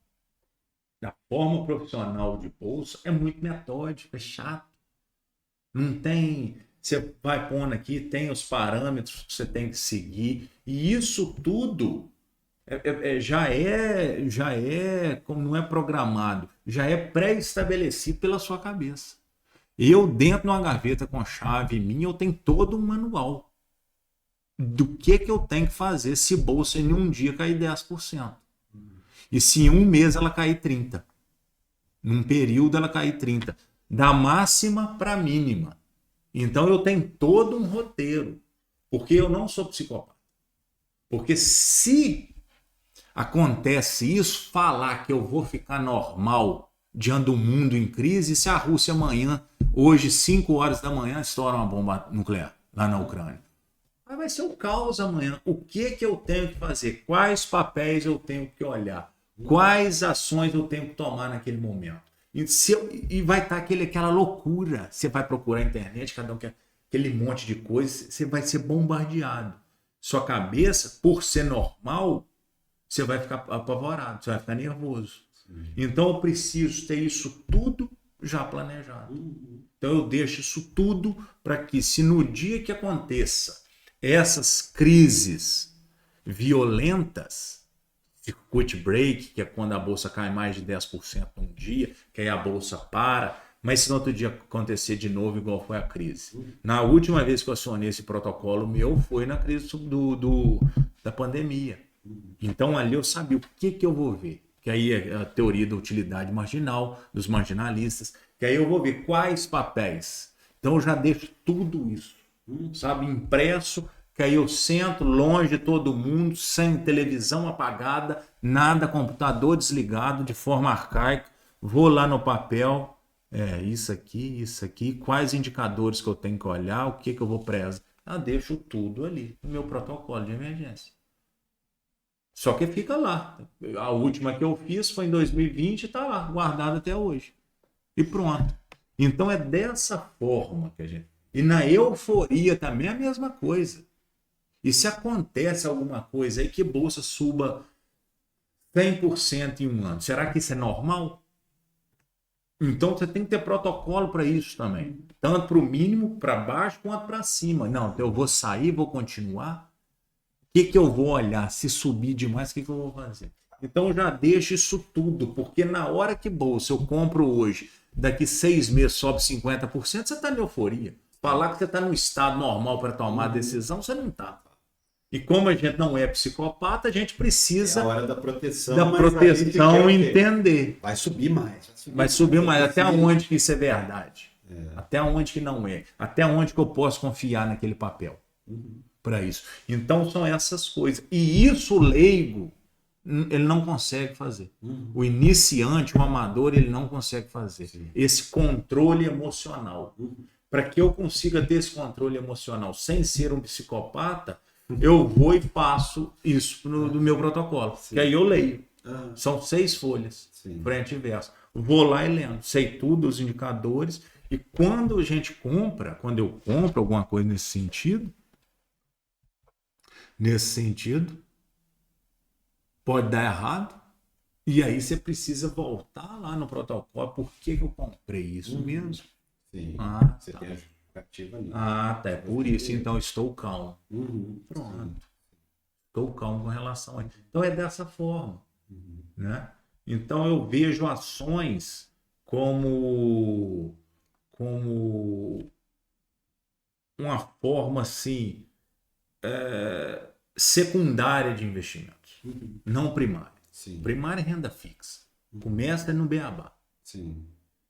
de bolsa é muito metódico, é chato. Não tem... Você vai pondo aqui, tem os parâmetros que você tem que seguir. E isso tudo já é, como não é programado, já é pré-estabelecido pela sua cabeça. Eu, dentro de uma gaveta com chave minha, eu tenho todo um manual do que eu tenho que fazer se bolsa em um dia cair 10%. E se em um mês ela cair 30%. Num período ela cair 30%. Da máxima para a mínima. Então eu tenho todo um roteiro. Porque eu não sou psicopata. Porque se acontece isso, falar que eu vou ficar normal diante do mundo em crise, se a Rússia amanhã, hoje, 5 horas da manhã, estoura uma bomba nuclear lá na Ucrânia. Aí vai ser um caos amanhã. O que eu tenho que fazer? Quais papéis eu tenho que olhar? Quais ações eu tenho que tomar naquele momento? E vai estar aquela loucura. Você vai procurar na internet, cada um quer aquele monte de coisa, você vai ser bombardeado. Sua cabeça, por ser normal, você vai ficar apavorado, você vai ficar nervoso. Então eu preciso ter isso tudo já planejado. Então eu deixo isso tudo para que, se no dia que aconteça essas crises violentas, circuit break, que é quando a bolsa cai mais de 10% num dia, que aí a bolsa para, mas se no outro dia acontecer de novo, igual foi a crise. Na última vez que eu acionei esse protocolo meu, foi na crise da pandemia. Então ali eu sabia o que eu vou ver. Que aí é a teoria da utilidade marginal, dos marginalistas, que aí eu vou ver quais papéis. Então eu já deixo tudo isso, sabe, impresso, que aí eu sento longe de todo mundo, sem televisão apagada, nada, computador desligado, de forma arcaica, vou lá no papel, isso aqui, quais indicadores que eu tenho que olhar, o que eu vou prezar. Eu deixo tudo ali no meu protocolo de emergência. Só que fica lá. A última que eu fiz foi em 2020 e está lá, guardada até hoje. E pronto. Então é dessa forma que a gente... E na euforia também é a mesma coisa. E se acontece alguma coisa aí que bolsa suba 100% em um ano, será que isso é normal? Então você tem que ter protocolo para isso também. Tanto para o mínimo, para baixo, quanto para cima. Não, eu vou sair, vou continuar. O que eu vou olhar? Se subir demais, o que eu vou fazer? Então eu já deixo isso tudo, porque na hora que bolsa eu compro hoje, daqui 6 meses sobe 50%, você está em euforia. Falar que você está no estado normal para tomar a decisão, você não está. E como a gente não é psicopata, a gente precisa... É a hora da proteção. Da proteção entender. Vai subir mais. Vai subir mais. Até onde que isso é verdade? Até onde que não é? Até onde que eu posso confiar naquele papel? Para isso. Então são essas coisas. E isso o leigo, ele não consegue fazer. O iniciante, o amador, ele não consegue fazer. Esse controle emocional. Para que eu consiga ter esse controle emocional sem ser um psicopata, eu vou e faço isso do meu protocolo. Que aí eu leio. São 6 folhas, frente e verso. Vou lá e lendo. Sei tudo, os indicadores. E quando a gente compra, quando eu compro alguma coisa nesse sentido, pode dar errado. E aí você precisa voltar lá no protocolo. Por que eu comprei isso mesmo? Sim. Você tem a justificativa ali. Tá. É por isso. Então estou calmo. Pronto. Estou calmo com relação a isso. Então é dessa forma. Né? Então eu vejo ações como uma forma assim secundária de investimentos, não primária. Sim. Primária é renda fixa. Começa no beabá. Sim.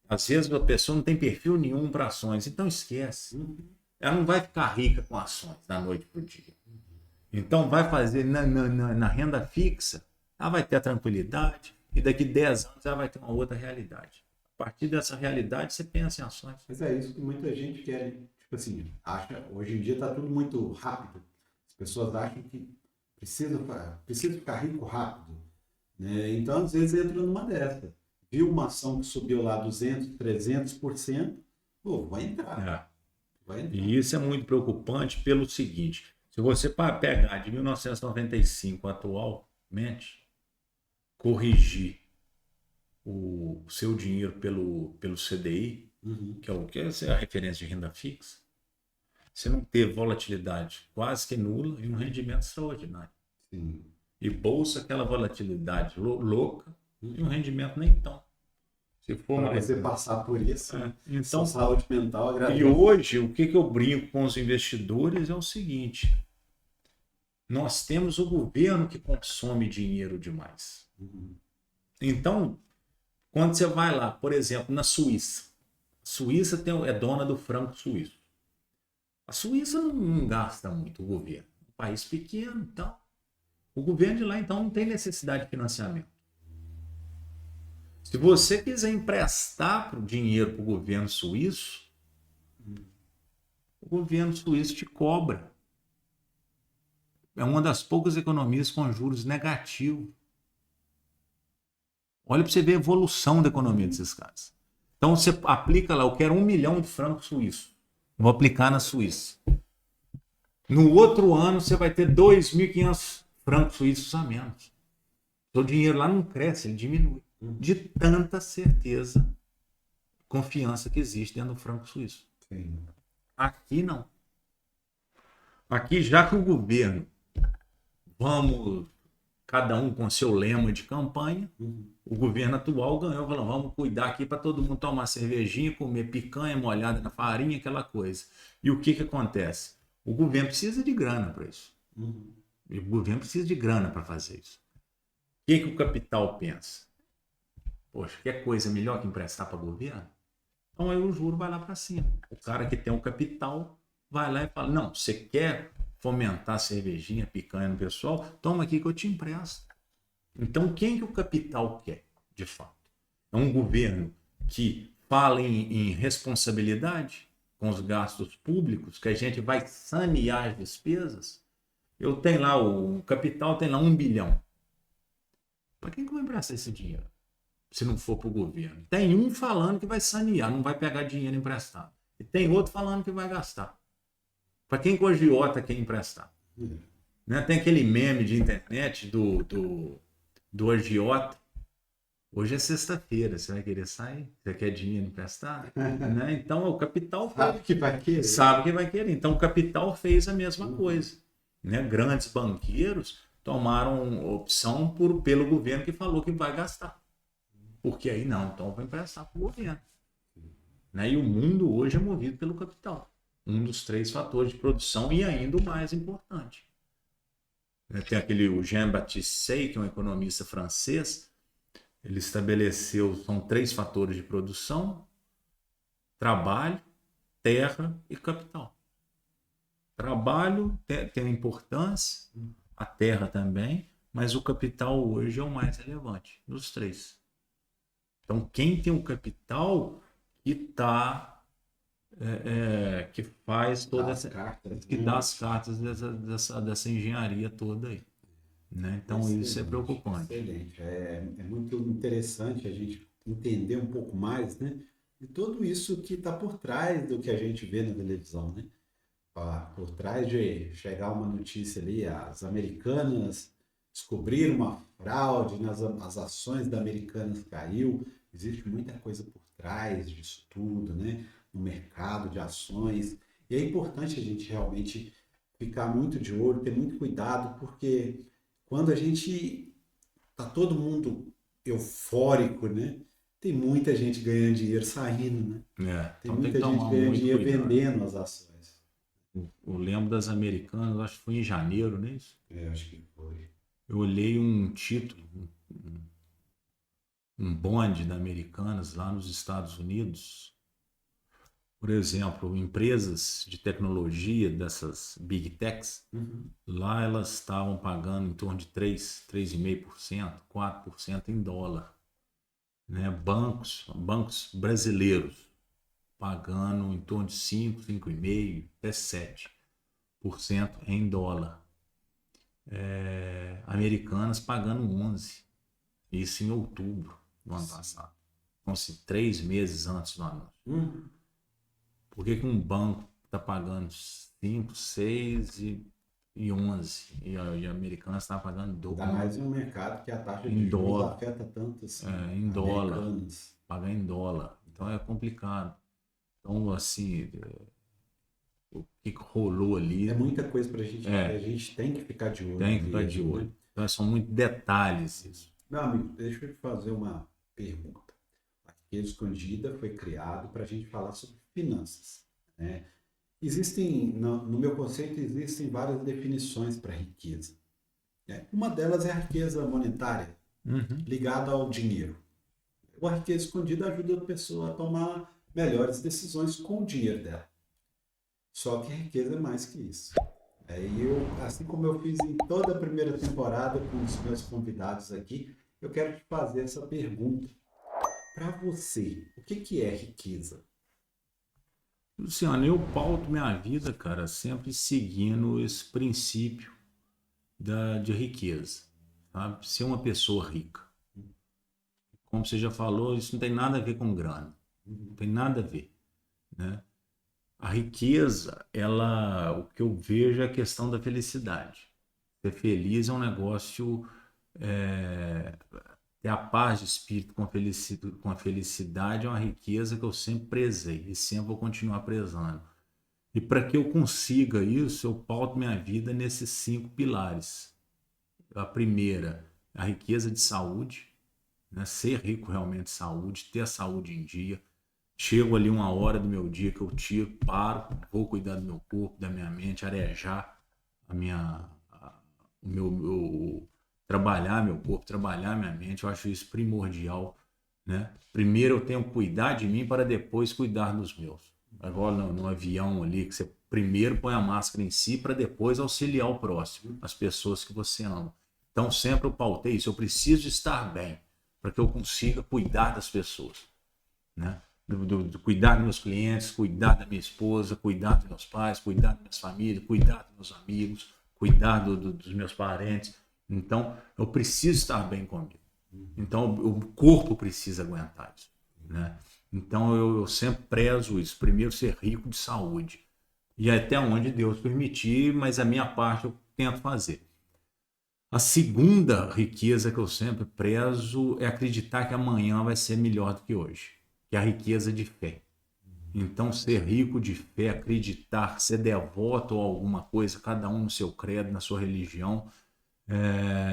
Às vezes a pessoa não tem perfil nenhum para ações, então esquece. Ela não vai ficar rica com ações da noite para o dia. Então vai fazer na renda fixa, ela vai ter a tranquilidade e daqui 10 anos ela vai ter uma outra realidade. A partir dessa realidade você pensa em ações. Mas é isso que muita gente quer, tipo assim, acha, hoje em dia está tudo muito rápido. As pessoas acham que precisa ficar rico rápido, né? Então, às vezes, entra numa dessa. Viu uma ação que subiu lá 200, 300%, pô, vai entrar. Vai entrar. E isso é muito preocupante pelo seguinte, se você pegar de 1995 atualmente, corrigir o seu dinheiro pelo CDI, que é a referência de renda fixa, você não ter volatilidade quase que nula e um rendimento extraordinário. Sim. E bolsa, aquela volatilidade louca e um rendimento nem tão. Se for para você passar por isso, então, saúde mental agradece. E hoje, o que eu brinco com os investidores é o seguinte: nós temos o governo que consome dinheiro demais. Então, quando você vai lá, por exemplo, na Suíça, a Suíça é dona do franco suíço. A Suíça não gasta muito, o governo. Um país pequeno, então. O governo de lá, então, não tem necessidade de financiamento. Se você quiser emprestar dinheiro para o governo suíço, o governo suíço te cobra. É uma das poucas economias com juros negativos. Olha para você ver a evolução da economia desses caras. Então você aplica lá, eu quero 1 milhão de francos suíços. Vou aplicar na Suíça. No outro ano você vai ter 2.500 francos suíços a menos. O dinheiro lá não cresce, ele diminui. De tanta certeza, confiança que existe dentro do franco suíço. Sim. Aqui não. Aqui, já que o governo, vamos, cada um com seu lema de campanha, o governo atual ganhou, falou, vamos cuidar aqui para todo mundo tomar cervejinha, comer picanha molhada na farinha, aquela coisa. E o que acontece? O governo precisa de grana para isso. E o governo precisa de grana para fazer isso. O que o capital pensa? Poxa, quer coisa melhor que emprestar para o governo? Então aí o juro vai lá para cima. O cara que tem o capital vai lá e fala, não, você quer fomentar cervejinha, picanha no pessoal? Toma aqui que eu te empresto. Então quem que o capital quer, de fato? É um governo que fala em responsabilidade com os gastos públicos, que a gente vai sanear as despesas? Eu tenho lá, o capital tem lá 1 bilhão. Para quem que eu vou emprestar esse dinheiro? Se não for para o governo. Tem um falando que vai sanear, não vai pegar dinheiro emprestado. E tem outro falando que vai gastar. Para quem que o agiota quer emprestar? Né? Tem aquele meme de internet do agiota. Hoje é sexta-feira, você vai querer sair? Você quer dinheiro emprestado? Né? Então o capital sabe que vai querer. Sabe que vai querer. Então o capital fez a mesma coisa. Né? Grandes banqueiros tomaram opção pelo governo que falou que vai gastar. Porque aí não, então vai emprestar para o governo. Né? E o mundo hoje é movido pelo capital. Um dos 3 fatores de produção e ainda o mais importante. Tem o Jean-Baptiste Say, que é um economista francês, ele estabeleceu, são 3 fatores de produção: trabalho, terra e capital. Trabalho tem importância, a terra também, mas o capital hoje é o mais relevante dos 3. Então, quem tem o capital que que faz toda essa... que dá as cartas dessa engenharia toda aí. Né? Então, excelente, isso é preocupante. Excelente. É muito interessante a gente entender um pouco mais, né, de tudo isso que está por trás do que a gente vê na televisão. Né? Por trás de chegar uma notícia ali, as Americanas descobriram uma fraude, as ações da Americanas caiu. Existe muita coisa por trás disso tudo, né? No mercado de ações. E é importante a gente realmente ficar muito de olho, ter muito cuidado, porque quando a gente tá todo mundo eufórico, né? Tem muita gente ganhando dinheiro saindo, né? Tem muita gente ganhando dinheiro vendendo as ações. Eu lembro das Americanas, acho que foi em janeiro, não é isso? Acho que foi. Eu olhei um título, um bonde da Americanas lá nos Estados Unidos. Por exemplo, empresas de tecnologia dessas big techs, lá elas estavam pagando em torno de 3,5%, 4% em dólar. Né? Bancos brasileiros pagando em torno de 5, 5,5%, até 7% em dólar. Americanas pagando 11%. Isso em outubro do ano passado. Então, assim, 3 meses antes do anúncio. Por que um banco está pagando 5, 6 e 11 e a Americanas está pagando 12? Ainda mais em um mercado que a taxa Em de juros dólar. afeta tanto assim, Em dólar. Americanas. Pagar em dólar. Então é complicado. Então, assim, o que rolou ali. É muita coisa para a gente ver. A gente tem que ficar de olho. Tem que ficar de olho. Né? Então, são muitos detalhes isso. Meu amigo, deixa eu te fazer uma pergunta. A Riqueza Escondida foi criado para a gente falar sobre finanças. Né? Existem, no meu conceito, existem várias definições para riqueza. Né? Uma delas é a riqueza monetária, ligada ao dinheiro. A riqueza escondida ajuda a pessoa a tomar melhores decisões com o dinheiro dela. Só que a riqueza é mais que isso. E eu, assim como eu fiz em toda a primeira temporada com os meus convidados aqui, eu quero te fazer essa pergunta. Para você, o que é riqueza? Luciano, eu pauto minha vida, cara, sempre seguindo esse princípio de riqueza. Sabe? Ser uma pessoa rica. Como você já falou, isso não tem nada a ver com grana. Não tem nada a ver. Né? A riqueza, o que eu vejo é a questão da felicidade. Ser feliz é um negócio, ter a paz de espírito com a felicidade é uma riqueza que eu sempre prezei e sempre vou continuar prezando. E para que eu consiga isso, eu pauto minha vida nesses 5 pilares. A primeira, a riqueza de saúde, né? Ser rico realmente de saúde, ter a saúde em dia. Chego ali uma hora do meu dia que eu tiro, paro, vou cuidar do meu corpo, da minha mente, arejar trabalhar meu corpo, trabalhar minha mente. Eu acho isso primordial. Né? Primeiro eu tenho que cuidar de mim para depois cuidar dos meus. Agora no avião ali, que você primeiro põe a máscara em si para depois auxiliar o próximo, as pessoas que você ama. Então sempre eu pautei isso, eu preciso estar bem para que eu consiga cuidar das pessoas. Né? Cuidar dos meus clientes, cuidar da minha esposa, cuidar dos meus pais, cuidar das minhas famílias, cuidar dos meus amigos, cuidar dos meus parentes. Então, eu preciso estar bem comigo. Então, o corpo precisa aguentar isso. Né? Então, eu sempre prezo isso. Primeiro, ser rico de saúde. E até onde Deus permitir, mas a minha parte eu tento fazer. A segunda riqueza que eu sempre prezo é acreditar que amanhã vai ser melhor do que hoje. Que é a riqueza de fé. Então, ser rico de fé, acreditar, ser devoto a alguma coisa, cada um no seu credo, na sua religião,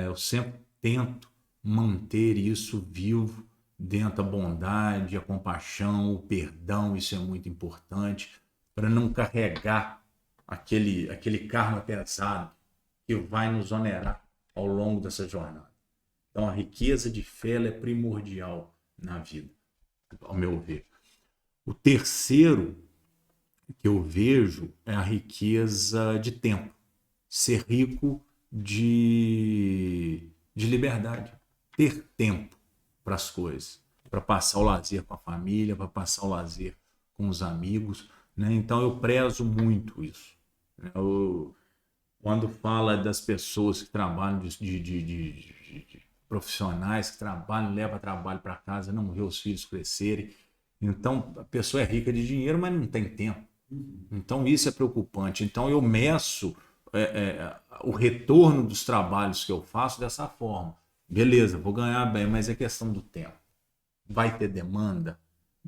eu sempre tento manter isso vivo dentro da bondade, a compaixão, o perdão. Isso é muito importante para não carregar aquele karma pesado que vai nos onerar ao longo dessa jornada. Então, a riqueza de fé é primordial na vida, ao meu ver. O terceiro que eu vejo é a riqueza de tempo. Ser rico de liberdade. Ter tempo para as coisas. Para passar o lazer com a família, para passar o lazer com os amigos. Né? Então eu prezo muito isso. Quando fala das pessoas que trabalham, de profissionais que trabalham, levam trabalho para casa, não vê os filhos crescerem. Então, a pessoa é rica de dinheiro, mas não tem tempo. Então, isso é preocupante. Então, eu meço o retorno dos trabalhos que eu faço dessa forma. Beleza, vou ganhar bem, mas é questão do tempo. Vai ter demanda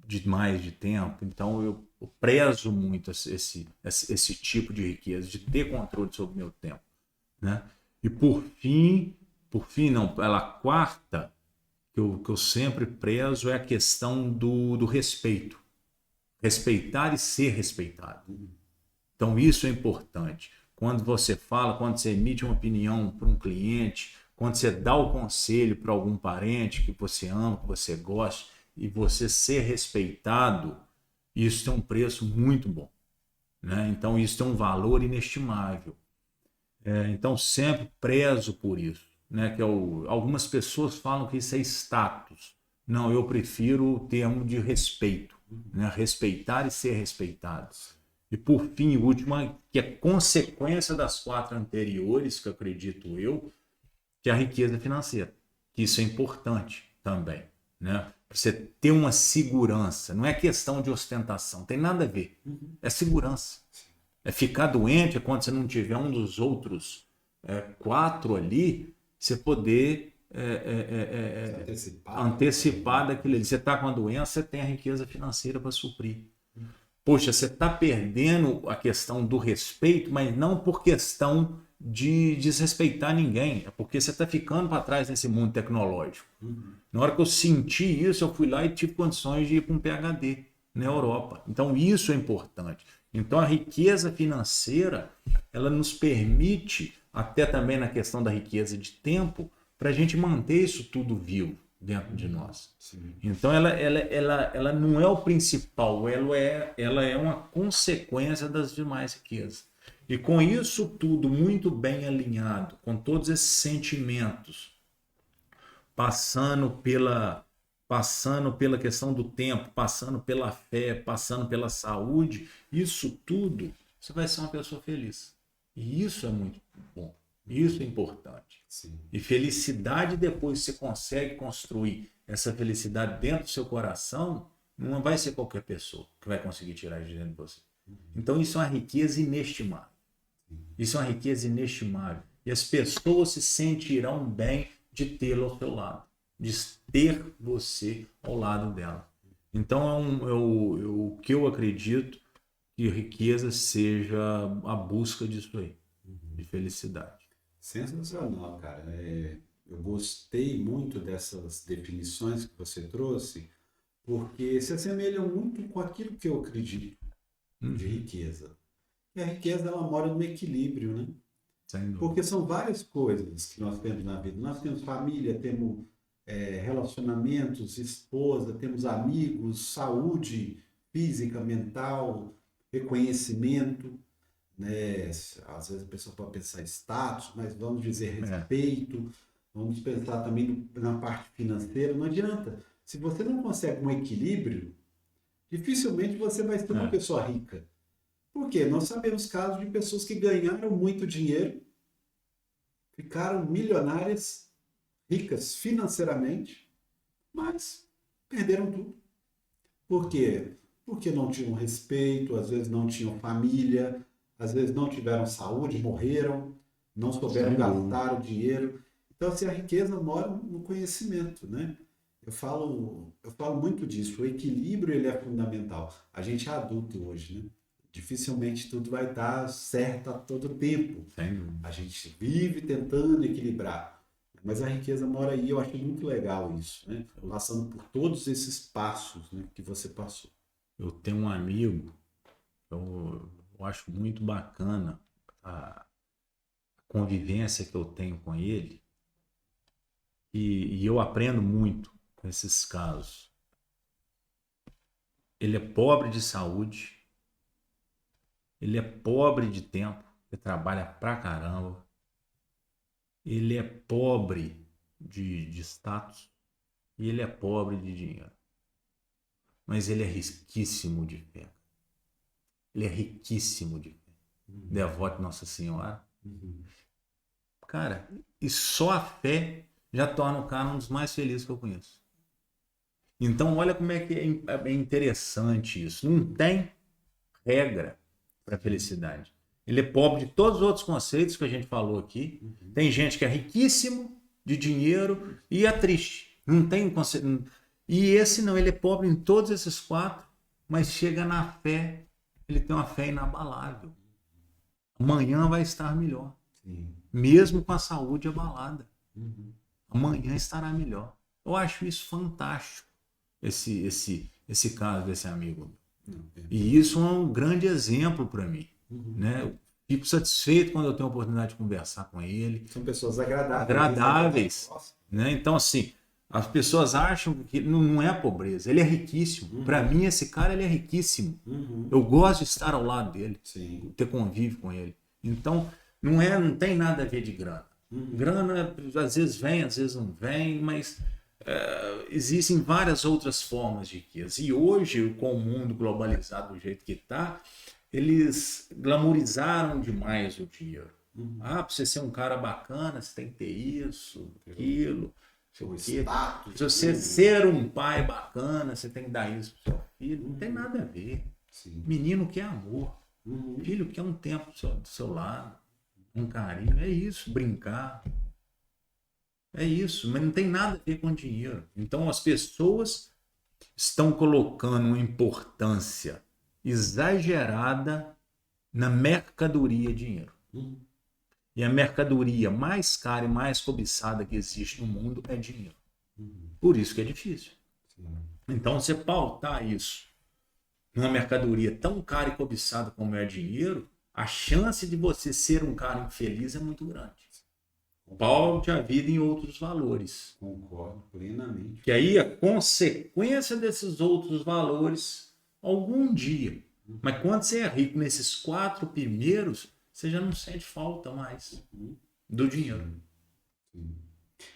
de mais de tempo. Então, eu prezo muito esse tipo de riqueza, de ter controle sobre o meu tempo. Né? E por fim não, a quarta que eu sempre prezo é a questão do respeito. Respeitar e ser respeitado. Então, isso é importante. Quando você fala, quando você emite uma opinião para um cliente, quando você dá o conselho para algum parente que você ama, que você gosta, e você ser respeitado, isso tem um preço muito bom, né? Então, isso tem um valor inestimável. Então, sempre prezo por isso, né? Algumas pessoas falam que isso é status. Não, eu prefiro o termo de respeito, né? Respeitar e ser respeitado. E por fim, o último, que é consequência das 4 anteriores, que eu acredito eu, que é a riqueza financeira. Que isso é importante também, né? Para você ter uma segurança. Não é questão de ostentação, tem nada a ver. É segurança. É ficar doente, é quando você não tiver um dos outros 4 ali, você poder antecipar daquilo ali. Você está com a doença, você tem a riqueza financeira para suprir. Poxa, você está perdendo a questão do respeito, mas não por questão de desrespeitar ninguém, é porque você está ficando para trás nesse mundo tecnológico. Na hora que eu senti isso, eu fui lá e tive condições de ir para um PhD na Europa. Então, isso é importante. Então, a riqueza financeira, ela nos permite, até também na questão da riqueza de tempo, para a gente manter isso tudo vivo dentro de nós. Sim. Então, ela não é o principal, ela é uma consequência das demais riquezas. E com isso tudo muito bem alinhado, com todos esses sentimentos, passando pela questão do tempo, passando pela fé, passando pela saúde, isso tudo, você vai ser uma pessoa feliz. E isso é muito bom, isso é importante. Sim. E felicidade, depois você consegue construir essa felicidade dentro do seu coração, não vai ser qualquer pessoa que vai conseguir tirar de dentro de você. Então isso é uma riqueza inestimável. Isso é uma riqueza inestimável. E as pessoas se sentirão bem de tê-lo ao seu lado, de ter você ao lado dela. Então o que eu acredito que riqueza seja a busca disso aí, de felicidade. Sensacional, cara. Eu gostei muito dessas definições que você trouxe, porque se assemelham muito com aquilo que eu acredito de riqueza. E a riqueza, ela mora no equilíbrio, né? Sem dúvida. Porque são várias coisas que nós temos na vida. Nós temos família, temos relacionamentos, esposa, temos amigos, saúde física, mental, reconhecimento, né? Às vezes a pessoa pode pensar status, mas vamos dizer respeito, vamos pensar também na parte financeira. Não adianta. Se você não consegue um equilíbrio, dificilmente você vai ser uma pessoa rica. Por quê? Nós sabemos casos de pessoas que ganharam muito dinheiro, ficaram milionárias, ricas financeiramente, mas perderam tudo. Por quê? Porque não tinham respeito, às vezes não tinham família, às vezes não tiveram saúde, morreram, não souberam gastar o dinheiro. Então, assim, a riqueza mora no conhecimento, né? Eu falo muito disso. O equilíbrio, ele é fundamental. A gente é adulto hoje, né? Dificilmente tudo vai estar certo a todo tempo. A gente vive tentando equilibrar. Mas a riqueza mora aí, eu acho muito legal isso, né? Passando por todos esses passos, né, que você passou. Eu tenho um amigo, eu acho muito bacana a convivência que eu tenho com ele, e eu aprendo muito com esses casos. Ele é pobre de saúde, ele é pobre de tempo, ele trabalha pra caramba, ele é pobre de status e ele é pobre de dinheiro. Mas ele é riquíssimo de fé. Ele é riquíssimo de fé. Devoto de Nossa Senhora. Cara, e só a fé já torna o cara um dos mais felizes que eu conheço. Então, olha como é que é interessante isso. Não tem regra para felicidade. Ele é pobre de todos os outros conceitos que a gente falou aqui. Tem gente que é riquíssimo de dinheiro e é triste. Não tem conceito. E esse não, ele é pobre em todos esses 4, mas chega na fé, ele tem uma fé inabalável. Amanhã vai estar melhor. Sim. Mesmo com a saúde abalada. Amanhã estará melhor. Eu acho isso fantástico, esse caso desse amigo. E isso é um grande exemplo para mim. né? Eu fico satisfeito quando eu tenho a oportunidade de conversar com ele. São pessoas agradáveis. Agradáveis, né? Então, assim, as pessoas acham que não é pobreza, ele é riquíssimo. Para mim, esse cara, ele é riquíssimo. Eu gosto de estar ao lado dele, Sim. ter convívio com ele. Então, não tem nada a ver de grana. Grana, às vezes vem, às vezes não vem, mas existem várias outras formas de riqueza. E hoje, com o mundo globalizado do jeito que está, eles glamorizaram demais o dinheiro. Para você ser um cara bacana, você tem que ter isso, aquilo. Se você ser um pai bacana, você tem que dar isso pro seu filho. Não tem nada a ver. Sim. Menino quer amor. Filho quer um tempo do seu lado. Um carinho. É isso, brincar. É isso, mas não tem nada a ver com dinheiro. Então as pessoas estão colocando uma importância exagerada na mercadoria dinheiro. E a mercadoria mais cara e mais cobiçada que existe no mundo é dinheiro. Por isso que é difícil. Então, você pautar isso numa mercadoria tão cara e cobiçada como é dinheiro, a chance de você ser um cara infeliz é muito grande. Paute a vida em outros valores. Concordo plenamente. Que aí a consequência desses outros valores, algum dia. Mas quando você é rico nesses 4 primeiros, você já não sente falta mais do dinheiro. Sim.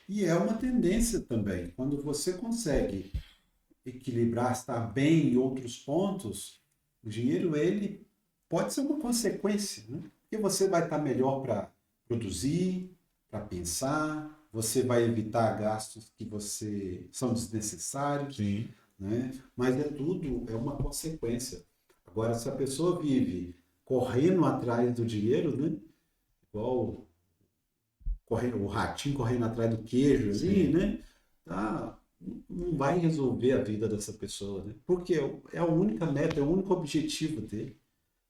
E é uma tendência também. Quando você consegue equilibrar, estar bem em outros pontos, o dinheiro ele pode ser uma consequência, né? Porque você vai estar melhor para produzir, para pensar, você vai evitar gastos que são desnecessários, Sim. né? Mas tudo é uma consequência. Agora, se a pessoa vive correndo atrás do dinheiro, né? Igual o ratinho correndo atrás do queijo ali, né? Não vai resolver a vida dessa pessoa, né? Porque é a única meta, é o único objetivo dele.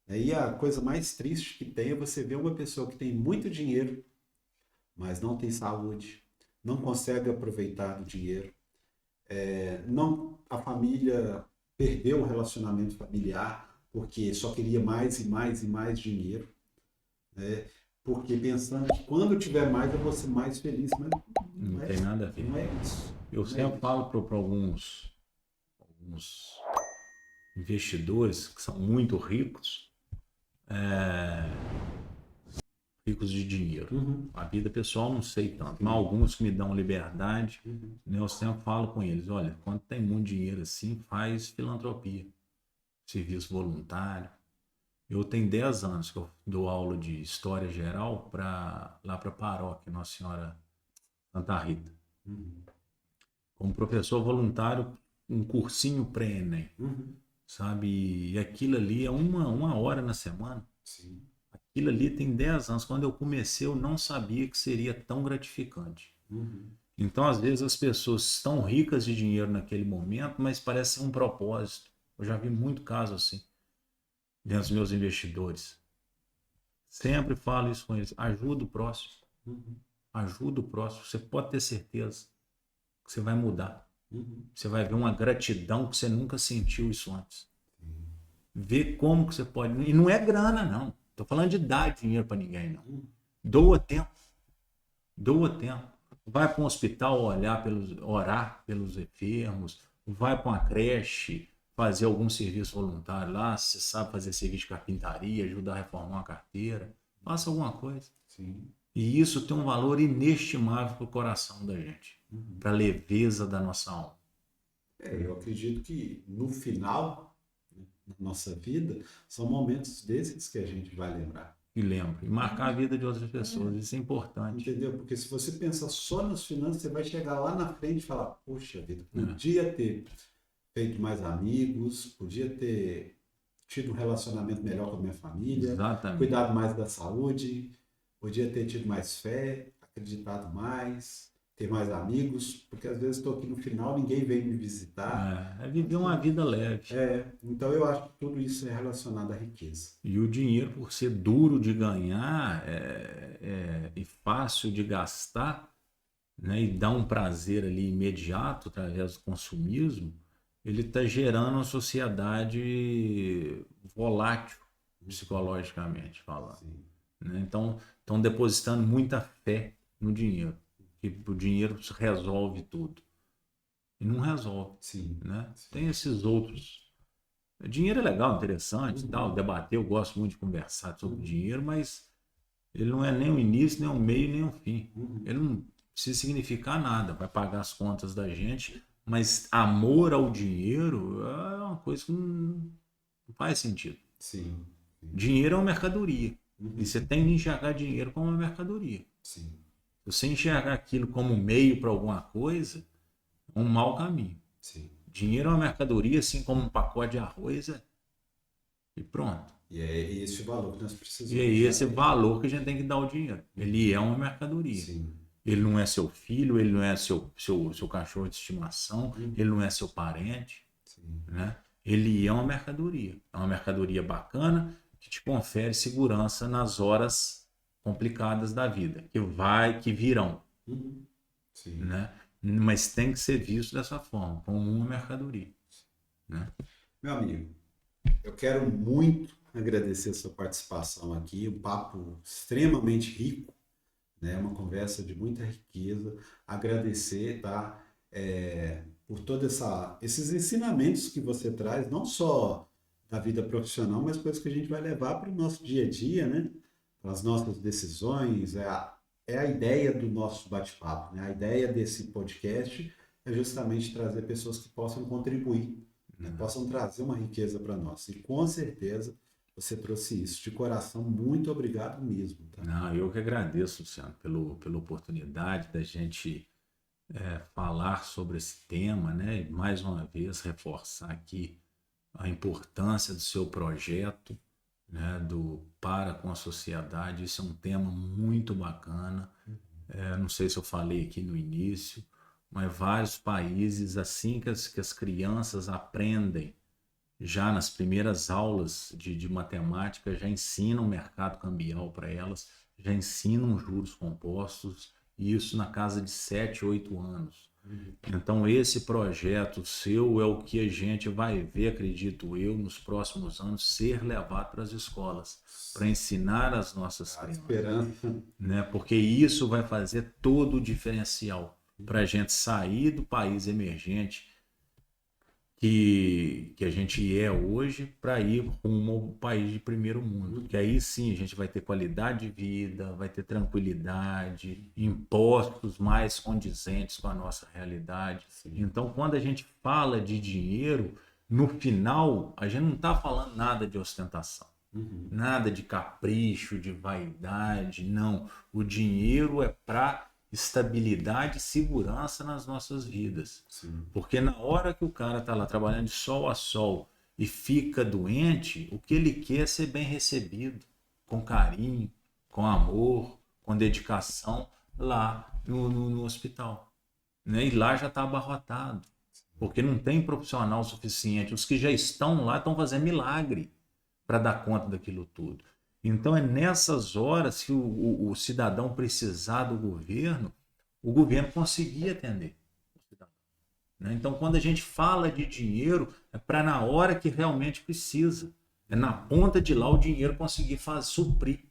E a coisa mais triste que tem é você ver uma pessoa que tem muito dinheiro, mas não tem saúde, não consegue aproveitar o dinheiro, a família perdeu o relacionamento familiar porque só queria mais e mais e mais dinheiro, né? Porque pensando que quando tiver mais eu vou ser mais feliz, mas não tem nada a ver. Não é isso. Eu sempre falo para alguns investidores que são muito ricos, ricos de dinheiro. A vida pessoal não sei tanto, mas alguns que me dão liberdade, né, eu sempre falo com eles, olha, quando tem muito dinheiro assim, faz filantropia, serviço voluntário. Eu tenho 10 anos que eu dou aula de História Geral lá para a paróquia Nossa Senhora Santa Rita. Como professor voluntário, um cursinho pré-ENEM, sabe? E aquilo ali é uma hora na semana. Sim. Aquilo ali tem 10 anos. Quando eu comecei, eu não sabia que seria tão gratificante. Então, às vezes, as pessoas estão ricas de dinheiro naquele momento, mas parece ser um propósito. Eu já vi muito caso assim, dentro dos meus investidores. Sempre falo isso com eles. Ajuda o próximo. Ajuda o próximo. Você pode ter certeza que você vai mudar. Você vai ver uma gratidão que você nunca sentiu isso antes. Ver como que você pode... E não é grana, não. Estou falando de dar dinheiro para ninguém, não. Doa tempo. Doa tempo. Vai para um hospital orar pelos enfermos. Vai para uma creche fazer algum serviço voluntário lá. Se você sabe fazer serviço de carpintaria, ajudar a reformar uma carteira. Faça alguma coisa. Sim. E isso tem um valor inestimável para o coração da gente. Para a leveza da nossa alma. Eu acredito que no final da nossa vida são momentos desses que a gente vai lembrar. E lembra. E marcar a vida de outras pessoas. Isso é importante. Entendeu? Porque se você pensar só nas finanças, você vai chegar lá na frente e falar, poxa vida, podia ter feito mais amigos, podia ter tido um relacionamento melhor com a minha família, Exatamente. Cuidado mais da saúde, podia ter tido mais fé, acreditado mais, ter mais amigos, porque às vezes estou aqui no final, ninguém vem me visitar. É viver uma vida leve. Então eu acho que tudo isso é relacionado à riqueza. E o dinheiro, por ser duro de ganhar e fácil de gastar, né, e dar um prazer ali imediato através do consumismo, ele está gerando uma sociedade volátil, psicologicamente falando. Sim. Né? Então, estão depositando muita fé no dinheiro, que o dinheiro resolve tudo. E não resolve. Sim. Né? Sim. Tem esses outros. Dinheiro é legal, interessante, tal, debater, eu gosto muito de conversar sobre dinheiro, mas ele não é nem o início, nem o meio, nem o fim. Ele não precisa significar nada, vai pagar as contas da gente, mas amor ao dinheiro é uma coisa que não faz sentido. Sim. Dinheiro é uma mercadoria. E você tem que enxergar dinheiro como uma mercadoria. Sim. Se você enxergar aquilo como meio para alguma coisa, é um mau caminho. Sim. Dinheiro é uma mercadoria, assim como um pacote de arroz. E pronto. E é esse o valor que nós precisamos. E é esse valor que a gente tem que dar ao dinheiro. Ele é uma mercadoria. Sim. Ele não é seu filho, ele não é seu cachorro de estimação, ele não é seu parente. Sim. Né? Ele é uma mercadoria. É uma mercadoria bacana que te confere segurança nas horas complicadas da vida, que virão. Sim. Né? Mas tem que ser visto dessa forma, como uma mercadoria. Né? Meu amigo, eu quero muito agradecer a sua participação aqui, um papo extremamente rico, né? Uma conversa de muita riqueza. Agradecer, tá? Por todos esses ensinamentos que você traz, não só da vida profissional, mas coisas que a gente vai levar para o nosso dia a dia, né? Para as nossas decisões. É a ideia do nosso bate-papo, né? A ideia desse podcast é justamente trazer pessoas que possam contribuir, né? Possam trazer uma riqueza para nós. E com certeza você trouxe isso. De coração, muito obrigado mesmo. Tá? Não, eu que agradeço, Luciano, pela oportunidade da gente falar sobre esse tema, né? E mais uma vez reforçar aqui a importância do seu projeto, né? Para com a sociedade. Isso é um tema muito bacana. Não sei se eu falei aqui no início, mas vários países, assim que as crianças aprendem, já nas primeiras aulas de matemática, já ensinam o mercado cambial para elas, já ensinam juros compostos, e isso na casa de 7, 8 anos. Então esse projeto seu é o que a gente vai ver, acredito eu, nos próximos anos, ser levado para as escolas, para ensinar as nossas crianças. Né? Porque isso vai fazer todo o diferencial para a gente sair do país emergente que a gente é hoje para ir rumo ao país de primeiro mundo. Que aí sim a gente vai ter qualidade de vida, vai ter tranquilidade, impostos mais condizentes com a nossa realidade. Então, quando a gente fala de dinheiro, no final, a gente não está falando nada de ostentação, nada de capricho, de vaidade, não. O dinheiro é para estabilidade e segurança nas nossas vidas. Sim. Porque na hora que o cara está lá trabalhando de sol a sol e fica doente, o que ele quer é ser bem recebido, com carinho, com amor, com dedicação, lá no hospital. Né? E lá já está abarrotado, porque não tem profissional suficiente. Os que já estão lá estão fazendo milagre para dar conta daquilo tudo. Então é nessas horas que o cidadão precisar do governo, o governo conseguir atender o cidadão. Né? Então quando a gente fala de dinheiro, é para na hora que realmente precisa. É na ponta de lá o dinheiro conseguir suprir.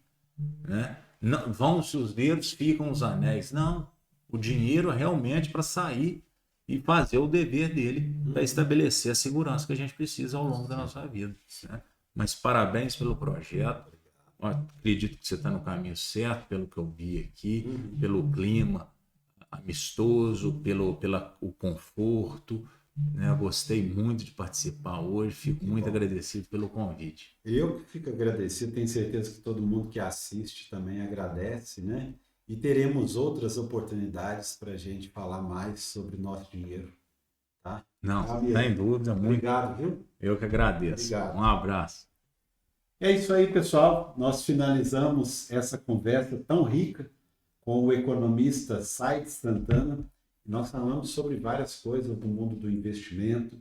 Né? Não, vão-se os dedos, ficam os anéis. Não, o dinheiro é realmente para sair e fazer o dever dele para estabelecer a segurança que a gente precisa ao longo da nossa vida. Né? Mas parabéns pelo projeto. Acredito que você está no caminho certo, pelo que eu vi aqui, pelo clima amistoso, pelo o conforto. Né? Gostei muito de participar hoje, fico muito agradecido pelo convite. Eu que fico agradecido, tenho certeza que todo mundo que assiste também agradece, né? E teremos outras oportunidades para a gente falar mais sobre nosso dinheiro. Tá? Não, sem dúvida. Muito Obrigado, viu? Eu que agradeço. Obrigado. Um abraço. É isso aí, pessoal. Nós finalizamos essa conversa tão rica com o economista Said Santana. Nós falamos sobre várias coisas do mundo do investimento,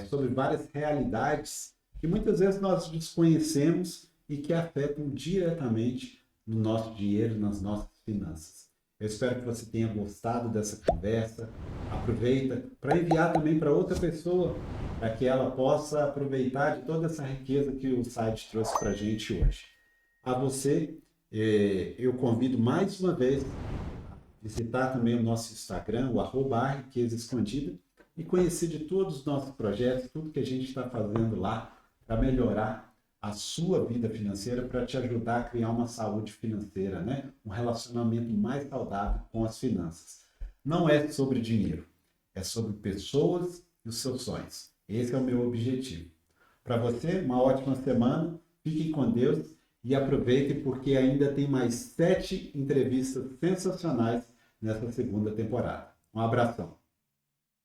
sobre várias realidades que muitas vezes nós desconhecemos e que afetam diretamente no nosso dinheiro, nas nossas finanças. Eu espero que você tenha gostado dessa conversa. Aproveita para enviar também para outra pessoa, para que ela possa aproveitar de toda essa riqueza que o site trouxe para a gente hoje. A você, eu convido mais uma vez a visitar também o nosso Instagram, o @riquezaescondida, e conhecer de todos os nossos projetos, tudo que a gente está fazendo lá para melhorar a sua vida financeira, para te ajudar a criar uma saúde financeira, né? Um relacionamento mais saudável com as finanças. Não é sobre dinheiro, é sobre pessoas e os seus sonhos. Esse é o meu objetivo. Para você, uma ótima semana, fiquem com Deus e aproveitem porque ainda tem mais 7 entrevistas sensacionais nessa segunda temporada. Um abração.